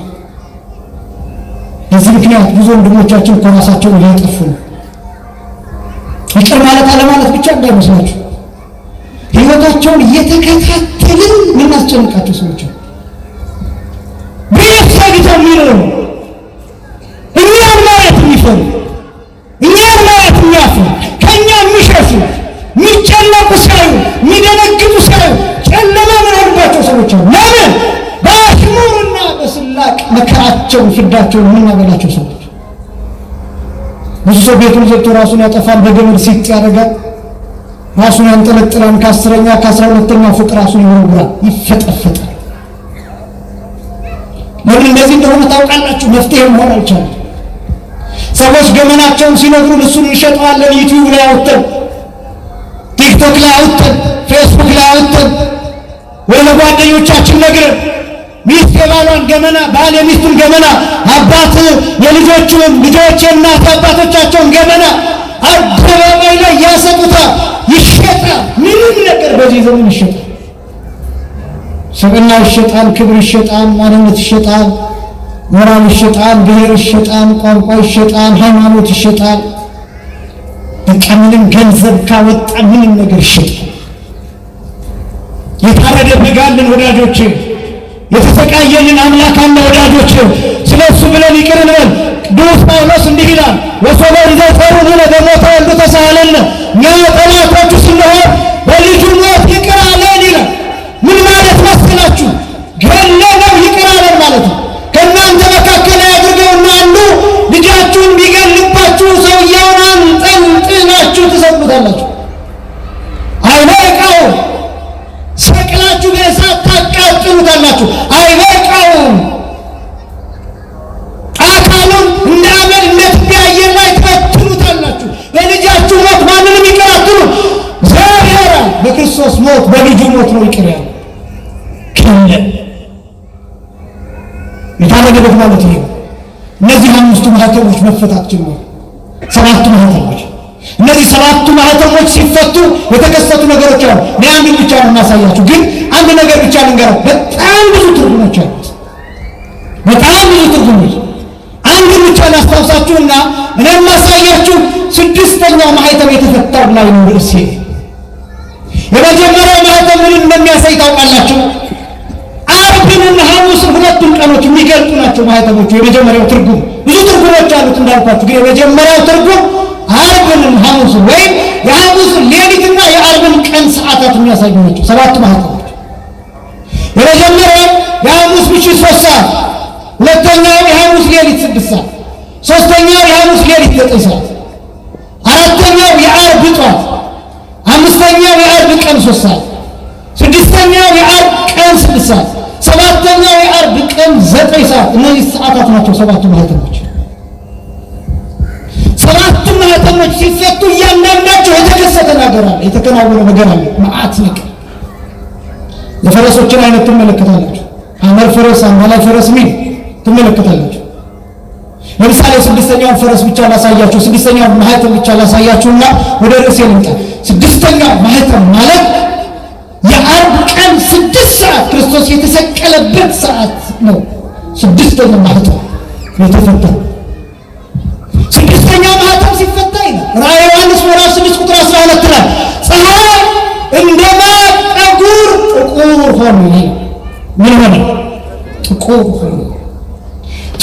በዚህ ምክንያት ብዙ ወንድሞቻችን ራሳቸውን እያጠፉ ነው። ይቅር ማለት አለማለት ብቻ እንዳይመስላችሁ ሕይወታቸውን እየተከታተልን የምናስጨንቃቸው ሰዎች ቤት ሰግተው የሚኖሩ እኛን ማየት የሚፈሩ እኛን ማየት የሚያፍሩ ከእኛ የሚሸሹ የሚጨነቁ ሳይሆን የሚደነግጡ ሳይሆን ጨለማ ምንሆንባቸው ሰዎች አሉ። ለምን? በአሽሙርና በስላቅ መከራቸውን ፍዳቸውን የምናበላቸው ሰዎች። ብዙ ሰው ቤቱን ዘግቶ ራሱን ያጠፋል፣ በገመድ ሲጥ ያደርጋል፣ ራሱን ያንጠለጥላል፣ ከ10ኛ ከ12ኛ ፎቅ ራሱን ይወረውራል፣ ይፈጠፈጣል። ለምን እንደዚህ እንደሆነ ታውቃላችሁ? መፍትሄ መሆን አልቻለም። ሰዎች ገመናቸውን ሲነግሩን እሱን እንሸጠዋለን፣ ዩቲዩብ ላይ አውጥተን፣ ቲክቶክ ላይ አውጥተን፣ ፌስቡክ ላይ አውጥተን ወይ ለጓደኞቻችን ነግረን ሚስት የባሏን ገመና፣ ባል የሚስቱን ገመና፣ አባት የልጆቹን፣ ልጆች የእናት አባቶቻቸውን ገመና አደባባይ ላይ ያሰጡታል። ይሸጣል። ምንም ነገር በዚህ ዘመን ይሸጣል። ሰብዕና ይሸጣል፣ ክብር ይሸጣል፣ ማንነት ይሸጣል፣ ሞራል ይሸጣል፣ ብሔር ይሸጣል፣ ቋንቋ ይሸጣል፣ ሃይማኖት ይሸጣል። በቃ ምንም ገንዘብ ካወጣ ምንም ነገር ይሸጣል። የታረደ በግ አለን ወዳጆቼ፣ የተሰቃየልን አምላክ አለ ወዳጆቼ። ስለሱ ብለን ይቅር እንበል። ቅዱስ ጳውሎስ እንዲህ ይላል፣ ወሶበ ይዘፈሩነ በሞተ ወልዱ ተሳሃለነ፣ እኛ ጠላቶቹ ስንሆን በልጁ ሞት ይቅር አለን ይላል። ምን ማለት መሰላችሁ? ገለነው ይቅር አለን ማለት ነው። ከእናንተ መካከል አድርገውና አንዱ ልጃችሁን ቢገልባችሁ ሰውየውን አንጠልጥላችሁ ትሰቅሉታላችሁ። አይበቃውም። ሰቅላችሁ በእሳት ታቃጥሉታላችሁ። አይበቃውም። አካሉን እንደ አመድ እንደ ትቢያ አየር ላይ ትበትኑታላችሁ። በልጃችሁ ሞት ማንንም ይቅር አትሉም። እግዚአብሔር በክርስቶስ ሞት በልጁ ሞት ነው ይቅር ያለው። የታረደበት ማለት ይሄ። እነዚህ 5ቱ ማህተሞች መፈታት ጀመሩ። 7ቱ ማህተሞች። እነዚህ 7ቱ ማህተሞች ሲፈቱ የተከሰቱ ነገሮች አሉ። እኔ አንዱን ብቻ ነው የማሳያችሁ፣ ግን አንድ ነገር ብቻ ልንገራችሁ። በጣም ብዙ ትርጉሞች አሉት። በጣም ብዙ ትርጉሞች። አንዱን ብቻ ላስታውሳችሁና እኔ የማሳያችሁ 6ኛው ማህተም የተፈታው ላይ ነው ርዕሴ። የመጀመሪያው ማህተም ምን እንደሚያሳይ ታውቃላችሁ? ዓርብንና ሐሙስን ሁለቱን ቀኖች የሚገልጡ ናቸው ማህተሞቹ። የመጀመሪያው ትርጉም ብዙ ትርጉሞች አሉት እንዳልኳችሁ፣ ግን የመጀመሪያው ትርጉም ዓርብንም ሐሙስን ወይም የሐሙስን ሌሊትና የዓርብን ቀን ሰዓታት የሚያሳዩ ናቸው 7ቱ ማህተሞች። የመጀመሪያው የሐሙስ ምሽት 3 ሰዓት፣ ሁለተኛ 6 ሰዓት፣ ሶስተኛው የሐሙስ ሌሊት 9 ሰዓት፣ አራተኛው የዓርብ ጠዋት፣ አምስተኛው የዓርብ ቀን 3 ሰዓት፣ ስድስተኛው የዓርብ ቀን 6 ሰዓት፣ ሰባተኛው የዓርብ ቀን 9 ሰዓት። እነዚህ ሰዓታት ናቸው ሰባቱ ማህተሞች። ሰባቱ ማህተሞች ሲፈቱ እያንዳንዳቸው የተከሰተ ነገር አለ፣ የተከናወነ ነገር አለ። መዓት ነገር። የፈረሶችን አይነት ትመለከታላችሁ። ሐመር ፈረስ፣ አምባላይ ፈረስ ሚል ትመለከታላችሁ። ለምሳሌ ስድስተኛውን ፈረስ ብቻ ላሳያችሁ፣ ስድስተኛውን ማህተም ብቻ ላሳያችሁና ወደ ርዕሴ ልምጣ። ስድስተኛው ማህተም ማለት የዓርብ ቀን 6 ሰዓት ክርስቶስ የተሰቀለበት ሰዓት ነው። ስድስተኛው ማህተም የተፈታው ስድስተኛው ማህተም ሲፈታ ይላል ራዕየ ዮሐንስ ምዕራፍ 6 ቁጥር 12 ላይ ፀሐይ እንደ ማቅ ጠጉር ጥቁር ሆነ። ምን ሆነ? ጥቁር ሆነ።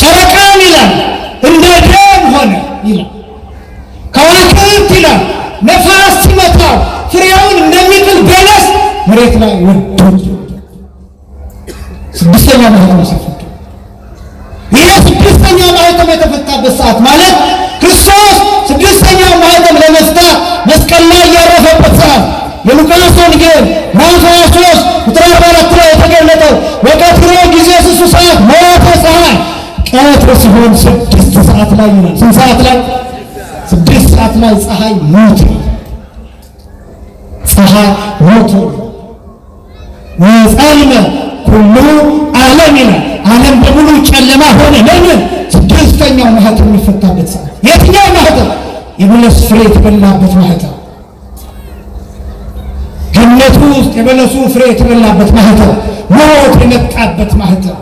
ጨረቃም ይላል እንደ ደም ሆነ ይላል። ከዋክብት ይላል ነፋስ ሲመታው ፍሬውን እንደሚጥል በለስ መሬት ላይ ወደቀ። ስድስተኛው ማህተም ሲፈታ ይህ ስድስተኛው ማህተም የተፈታበት ሰዓት ማለት ክርስቶስ ስድስተኛው ማህተም ለመፍታት መስቀል ላይ ያረፈበት ሰዓት። የሉቃስ ወንጌል ምዕራፍ 23 ቁጥር 44 ላይ የተገለጠው ወቀትሮ ጊዜ 6 ሰዓት ሞተ ፀሐይ። ቀትር ሲሆን 6 ሰዓት ላይ ይላል። ስንት ሰዓት ላይ? 6 ሰዓት ላይ ፀሐይ ሞተ። ፀሐይ ሞተ። ወጸልመ ኩሉ ዓለም ይላል። ዓለም በሙሉ ጨለማ ሆነ። ለምን? ስድስተኛው ማህተም የሚፈታበት ሰዓት። የትኛው ማህተም? የበለስ ፍሬ የተበላበት ማህተም። ገነቱ ውስጥ የበለሱ ፍሬ የተበላበት ማህተም፣ ሞት የመጣበት ማህተም፣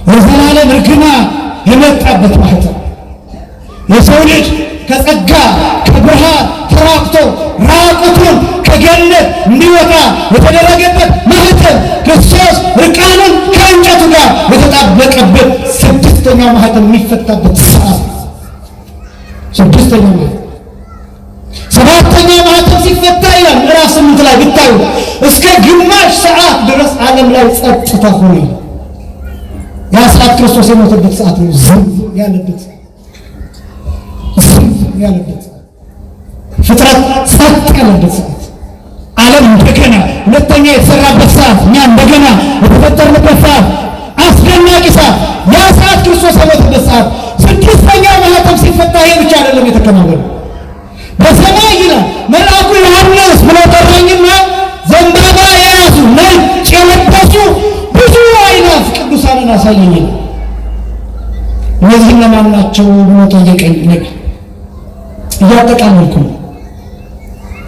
የዘላለም እርግማን የመጣበት ማህተም፣ የሰው ልጅ ከጸጋ ከብርሃን ተራቅቶ ራቁቱን ከገነት እንዲወጣ የተደረገበት ማህተም፣ ክርስቶስ ርቃኑን ከእንጨቱ ጋር የተጣበቀበት ስድስተኛው ማህተም የሚፈታበት ሰዓት። ስድስተኛው ማህተም። ሰባተኛው ማህተም ሲፈታ ይላል ምዕራፍ 8 ላይ ብታዩ እስከ ግማሽ ሰዓት ድረስ ዓለም ላይ ጸጥታ ሆነ። ያ ሰዓት ክርስቶስ የሞተበት ሰዓት ነው። ዝም ያለበት ፍጥረት ጸጥ ያለበት ሰዓት፣ ዓለም እንደገና ሁለተኛ የተሰራበት ሰዓት፣ እኛ እንደገና የተፈጠርንበት ሰዓት፣ አስደናቂ ሰዓት። ያ ሰዓት ክርስቶስ የሞተበት ሰዓት። ስድስተኛው ማህተም ሲፈታ ይሄ ብቻ አይደለም የተከናወነው። በሰማይ ይላል መልአኩ ዮሐንስ ብሎ ጠራኝና ዘንባባ የያዙ ነጭ የለበሱ ብዙ አእላፍ ቅዱሳንን አሳየኝ። እነዚህ እነማን ናቸው ብሎ ጠየቀኝ። ነገር እያጠቃለልኩ ነው።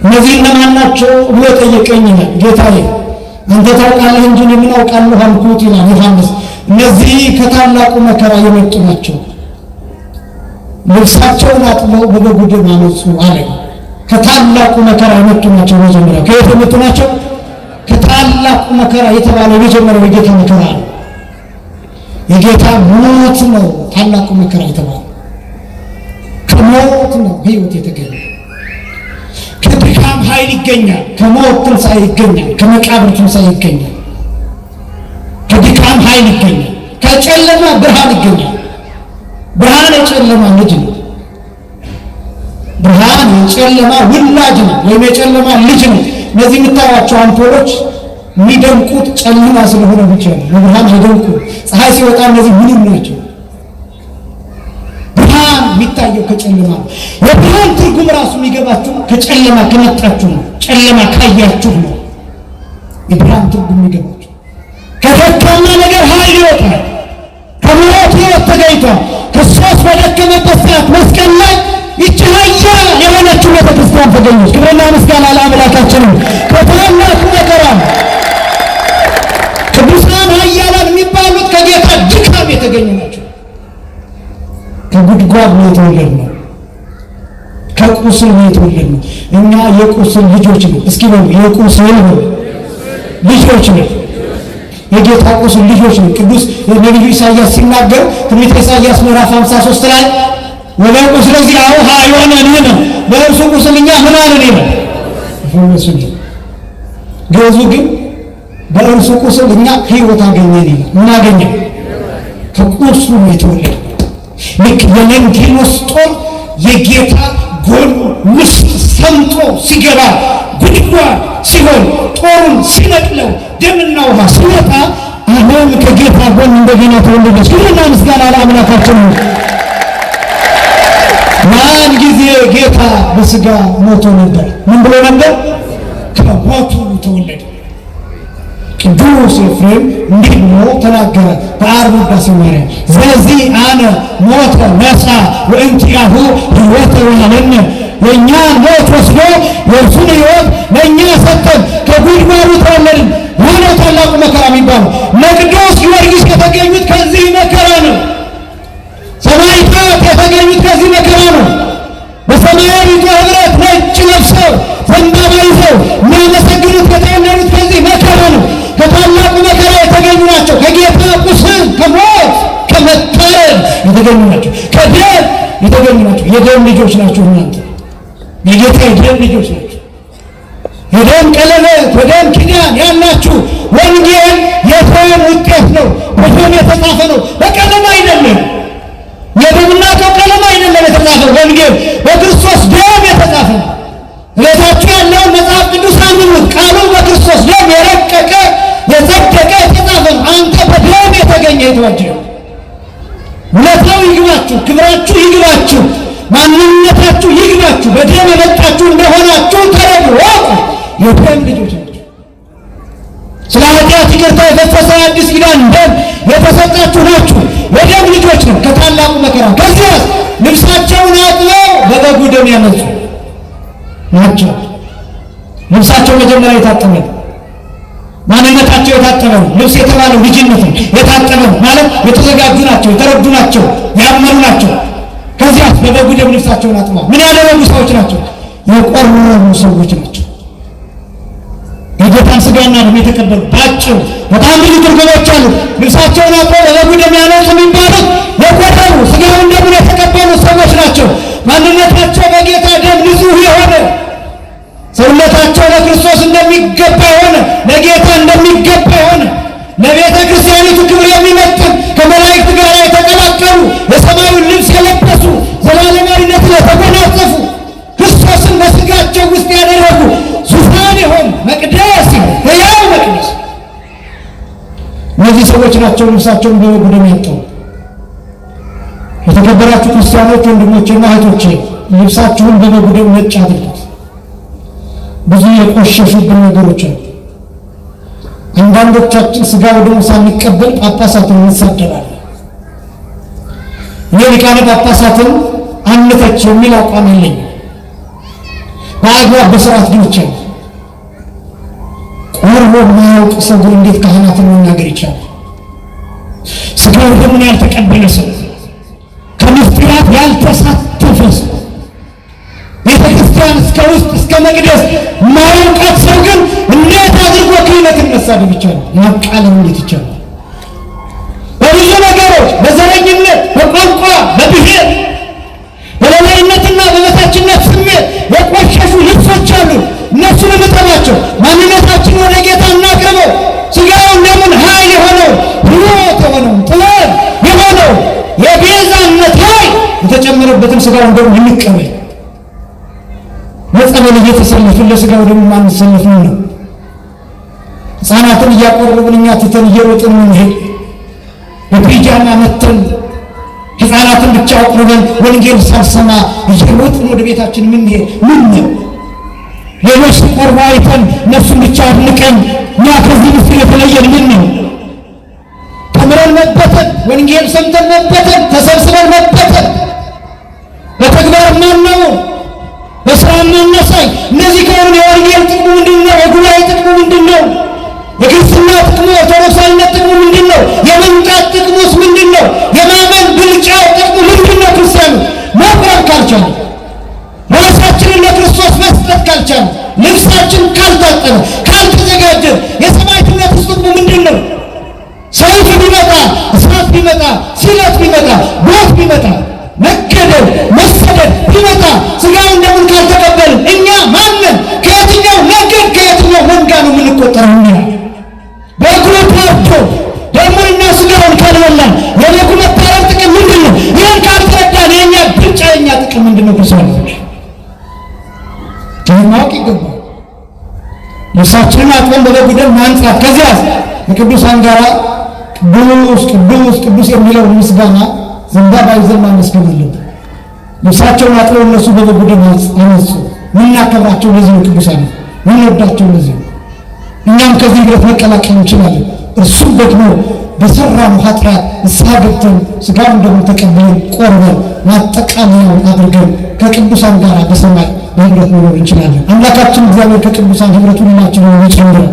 እነዚህ እነማን ናቸው ብሎ ጠየቀኝ። ጌታዬ አንተ ታውቃለህ እንጂ እኔ ምን አውቃለሁ አልኩት ይላል ዮሐንስ። እነዚህ ከታላቁ መከራ የመጡ ናቸው። ልብሳቸውን አጥበው በበጉ ደም አነጹ አለ። ከታላቁ መከራ የመጡ ናቸው። መጀመሪያ ከየት የመጡ ናቸው? ከታላቁ መከራ የተባለው የመጀመሪያው የጌታ መከራ ነው። የጌታ ሞት ነው ታላቁ መከራ የተባለው። ከሞት ነው ህይወት የተገኘ። ከድካም ኃይል ይገኛል። ከሞት ትንሣኤ ይገኛል። ከመቃብር ትንሣኤ ይገኛል። ከድካም ኃይል ይገኛል። ከጨለማ ብርሃን ይገኛል። ብርሃን የጨለማ ልጅ ነው። ብርሃን የጨለማ ውላጅ ነው፣ ወይም የጨለማ ልጅ ነው። እነዚህ የምታዩዋቸው አምፖሎች የሚደምቁት ጨለማ ስለሆነ ብቻ ነው። በብርሃን አይደምቁ። ፀሐይ ሲወጣ እነዚህ ምንም ናቸው። ብርሃን የሚታየው ከጨለማ ነው። የብርሃን ትርጉም ራሱ የሚገባችሁ ከጨለማ ከመጣችሁ ነው። ጨለማ ካያችሁ ነው የብርሃን ትርጉም የሚገባችሁ። ከደካማ ነገር ኃይል ይወጣል። ከሞት ሕይወት ተገኝቷል። ክርስቶስ በደከመበት ሰዓት መስቀል ላይ ይቺ ኃያል የሆነችው ቤተክርስቲያን ተገኘች። ክብርና ምስጋና ለአምላካችን። ከታላቁ መከራ ቅዱሳን ኃያላን የሚባሉት ከጌታ ድካም የተገኙ ናቸው። ከጉድጓድ ነው የተወለድነው። ከቁስል ነው የተወለድነው። እኛ የቁስል ልጆች ነን። እስኪ በሉ የቁስል ልጆች ነን። የጌታ ቁስል ልጆች ነን። ቅዱስ ነቢዩ ኢሳይያስ ሲናገር ትንቢተ ኢሳይያስ ምዕራፍ 53 ላይ ወለቁስለ ዚአሁ ኀዮነ በእርሱ ቁስል እኛ ምን አለን ይላል። ግዕዙ ግን በእርሱ ቁስል እኛ ሕይወት አገኘን ይላል። ምን አገኘን? ከቁስሉ ነው የተወለደ። ልክ የለንጊኖስ ጦር የጌታ ጎን ውስጥ ሰምጦ ሲገባ ጉድጓድ ሲሆን ጦሩን ሲነቅለው ደምና ውሃ ሲወጣ ዓለም ከጌታ ጎን እንደገና ተወለደች። ክብርና ምስጋና ለአምላካችን። ያን ጊዜ ጌታ በሥጋ ሞቶ ነበር። ምን ብሎ ነበር? ከሞቱ ተወለደ። ቅዱስ ኤፍሬም እንዲህ ብሎ ተናገረ በዓርብ ውዳሴ ማርያም ስለዚህ አነ ሞተ ነሣ ወእንቲአሁ ሕይወተ ወሀበነ። የእኛን ሞት ወስዶ የእርሱን ሕይወት ለእኛ ሰጠን፣ ከጉድጓዱ ተወለድን። ይህ ነው ታላቁ መከራ የሚባለው። ለቅዱስ ጊዮርጊስ የተገኙት ከዚህ መከራ ነው። ሰማዕታት የተገኙት ከዚህ መከራ ነው። በሰማያዊቷ ኅብረት ነጭ ለብሰው ዘንባባ ይዘው የሚያመሰግኑት የተወለዱት ከዚህ መከራ ነው። ከታላቁ መከራ የተገኙ ናቸው። ከጌታ ቁስል፣ ከሞት፣ ከመታረድ የተገኙ ናቸው። ከደም የተገኙ ናቸው። የደም ልጆች ናቸው። እናንተ የጌታ የደም ልጆች ናቸው። የደም ቀለበት፣ የደም ኪዳን ያላችሁ። ወንጌል የደም ውጤት ነው። በደም የተጻፈ ነው፣ በቀለም አይደለም። የደምና ቀለም አይደለም የተጻፈው። ወንጌል በክርስቶስ ደም የተጻፈ ነው። ቤታችሁ ያለውን መጽሐፍ ቅዱስ አንብቡት። ቃሉ በክርስቶስ ደም የረቀቀ የጸደቀ የተጻፈ ነው። አንተ በደም የተገኘ የተዋጀ ውለታው ይግባችሁ፣ ክብራችሁ ይግባችሁ፣ ማንነታችሁ ይግባችሁ። በደም የመጣችሁ እንደሆናችሁ ተረዱ፣ ወቁ። የደም ልጆች ናቸው። ስለ ኃጢአት ይቅርታ የፈሰሰ አዲስ ኪዳን ደም የተሰጣችሁ ናችሁ። የደም ልጆች ነው። ከታላቁ መከራ ከዚያስ ልብሳቸውን አጥበው በበጉ ደም ያነጹ ናቸው። ልብሳቸው መጀመሪያ የታጠበ ማንነታቸው የታጠበ ልብስ የተባለው ልጅነት የታጠበ ማለት የተዘጋጁ ናቸው፣ የተረዱ ናቸው፣ ያመኑ ናቸው። ከዚያስ በበጉ ደም ልብሳቸውን አጥበው ምን ያደረጉ ሰዎች ናቸው? የቆረቡ ሰዎች ናቸው። የጌታን ሥጋና ደም የተቀበሉ ባጭሩ በጣም ብዙ ትርጉሞች አሉ። ልብሳቸውን አጥበው በበጉ ደም ያነጹ የሚባሉት የቆረቡ ሥጋውን ደሙን የተቀበሉ ሰዎች ናቸው። ማንነታቸው በጌታ ደም ንጹሕ የሆነ ሰውነታቸው ለክርስቶስ እንደሚገባ የሆነ ለጌታ እንደሚገባ የሆነ ለቤተ ክርስቲያኒቱ ክብር የሚመጥን ከመላእክት ጋር የተቀላቀሉ የሰማዩን ልብስ የለበሱ ዘላለማዊነትን የተጎናጸፉ ክርስቶስን በሥጋቸው ውስጥ ያደረጉ ዙፋን የሆኑ መቅደስ ሕያው መቅደስ እነዚህ ሰዎች ናቸው ልብሳቸውን በበጉ ደም ያጠቡ። የተከበራችሁ ክርስቲያኖች ወንድሞቼና እህቶቼ ልብሳችሁን በበጉ ደም ነጭ አድርጉት። ብዙ የቆሸሹብን ነገሮች አሉ። አንዳንዶቻችን ሥጋ ወደሙ ሳንቀበል ጳጳሳትን እንሳደባለን። እኔ ሊቃነ ጳጳሳትን አንተች የሚል አቋም የለኝም። በአግባብ በሥርዓት ግን ይቻላል። ቆርቦ የማያውቅ ሰው ግን እንዴት ካህናትን መናገር ይቻላል? ሥጋ ወደሙን ያልተቀበለ ሰው፣ ከምስጢራት ያልተሳተፈ ሰው፣ ቤተ ክርስቲያን እስከ ውስጥ እስከ መቅደስ ማያውቃት ሰው ግን እንዴት አድርጎ ክህነትን መሳደብ ይቻላል? ማቃለም እንዴት ይቻላል? በብዙ ነገሮች በዘረኝነት፣ በቋንቋ፣ በብሔር፣ በበላይነትና በበታችነት ስሜት የቆሸሹ ልብሶች አሉ። እነሱን እንጠባቸው። ማንነታችን ወደ ጌታ እናቅርበው። ሥጋውን ደሙን ኃይል የሆነው ሕይወት የሆነው ጥበብ የሆነው የቤዛነት ኃይል የተጨመረበትን ሥጋውን ደሙን እንቀበል። መጸበል እየተሰለፍን ለሥጋው ደሙ ማንሰለፍ ነው። ሕፃናትን እያቆረብን እኛ ትተን እየሮጥን እንሄድ። በፒጃማ መተን ሕፃናትን ብቻ አቁርበን ወንጌል ሳንሰማ እየሮጥን ወደ ቤታችን ምንሄድ ምን ነው? ሌሎች ሲቆርቡ አይተን እነሱን ብቻ አድንቀን እኛ ከዚህ ምስል የተለየን ምን ነው? ተምረን መበተን፣ ወንጌል ሰምተን መበተን፣ ተሰብስበን መበተን፣ በተግባር ማናው በስራ ማናሳይ። እነዚህ ከሆኑ የወንጌል ጥቅሙ ምንድን ነው? የጉባኤ ጥቅሙ ምንድን ነው? የክርስትና ጥቅሙ ኦርቶዶክሳዊነት ጥቅሙ ምንድን ነው? የመንቃት ጥቅሙስ ምንድን ነው? የማመን ብልጫው ጥቅሙ ምንድን ነው? ክርስቲያኑ መቁረብ ካልቻለ፣ ራሳችንን ለክርስቶስ መስጠት ካልቻለ፣ ልብሳችን ካልታጠበ፣ ካልተዘጋጀ የሰማዕትነት ጥቅሙ ምንድን ነው? ሰይፍ ቢመጣ፣ እሳት ቢመጣ፣ ሲለት ቢመጣ፣ ሞት ቢመጣ፣ መገደል መሰደድ ቢመጣ ሥጋውን ደሙን ካልተቀበልን እኛ ማንን ከየትኛው ነገድ ከየትኛው መንጋ ነው የምንቆጠረው? እኛ በእግሩ ታርዶ ደሙንና ሥጋውን ካልበላን የበጉ እግርን አጥበን በበጉ ደም ማንጻት፣ ከዚያ ከቅዱሳን ጋር ቅዱስ ቅዱስ ቅዱስ የሚለው ምስጋና ዘንባባ ይዘን ማመስገን አለብን። ልብሳቸውን አጥበው እነሱ በበጉ ደም አነጹ። ምናከብራቸው ለዚህ ነው። ቅዱሳን ምንወዳቸው ለዚህ ነው። እኛም ከዚህ ህብረት መቀላቀል እንችላለን። እርሱ ደግሞ በሰራነው ኃጢአት ንስሐ ገብተን ሥጋውን ደግሞ ተቀብለን ቆርበን ማጠቃለያውን አድርገን ከቅዱሳን ጋር በሰማይ በህብረት መኖር እንችላለን። አምላካችን እግዚአብሔር ከቅዱሳን ህብረት ሁላችንን ይጨምረን።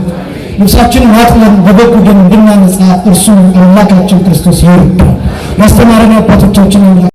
ልብሳችንን አጥበን በበጉ ደም እንድናነጻ እርሱ አምላካችን ክርስቶስ ይርዳን። ያስተማረን አባቶቻችን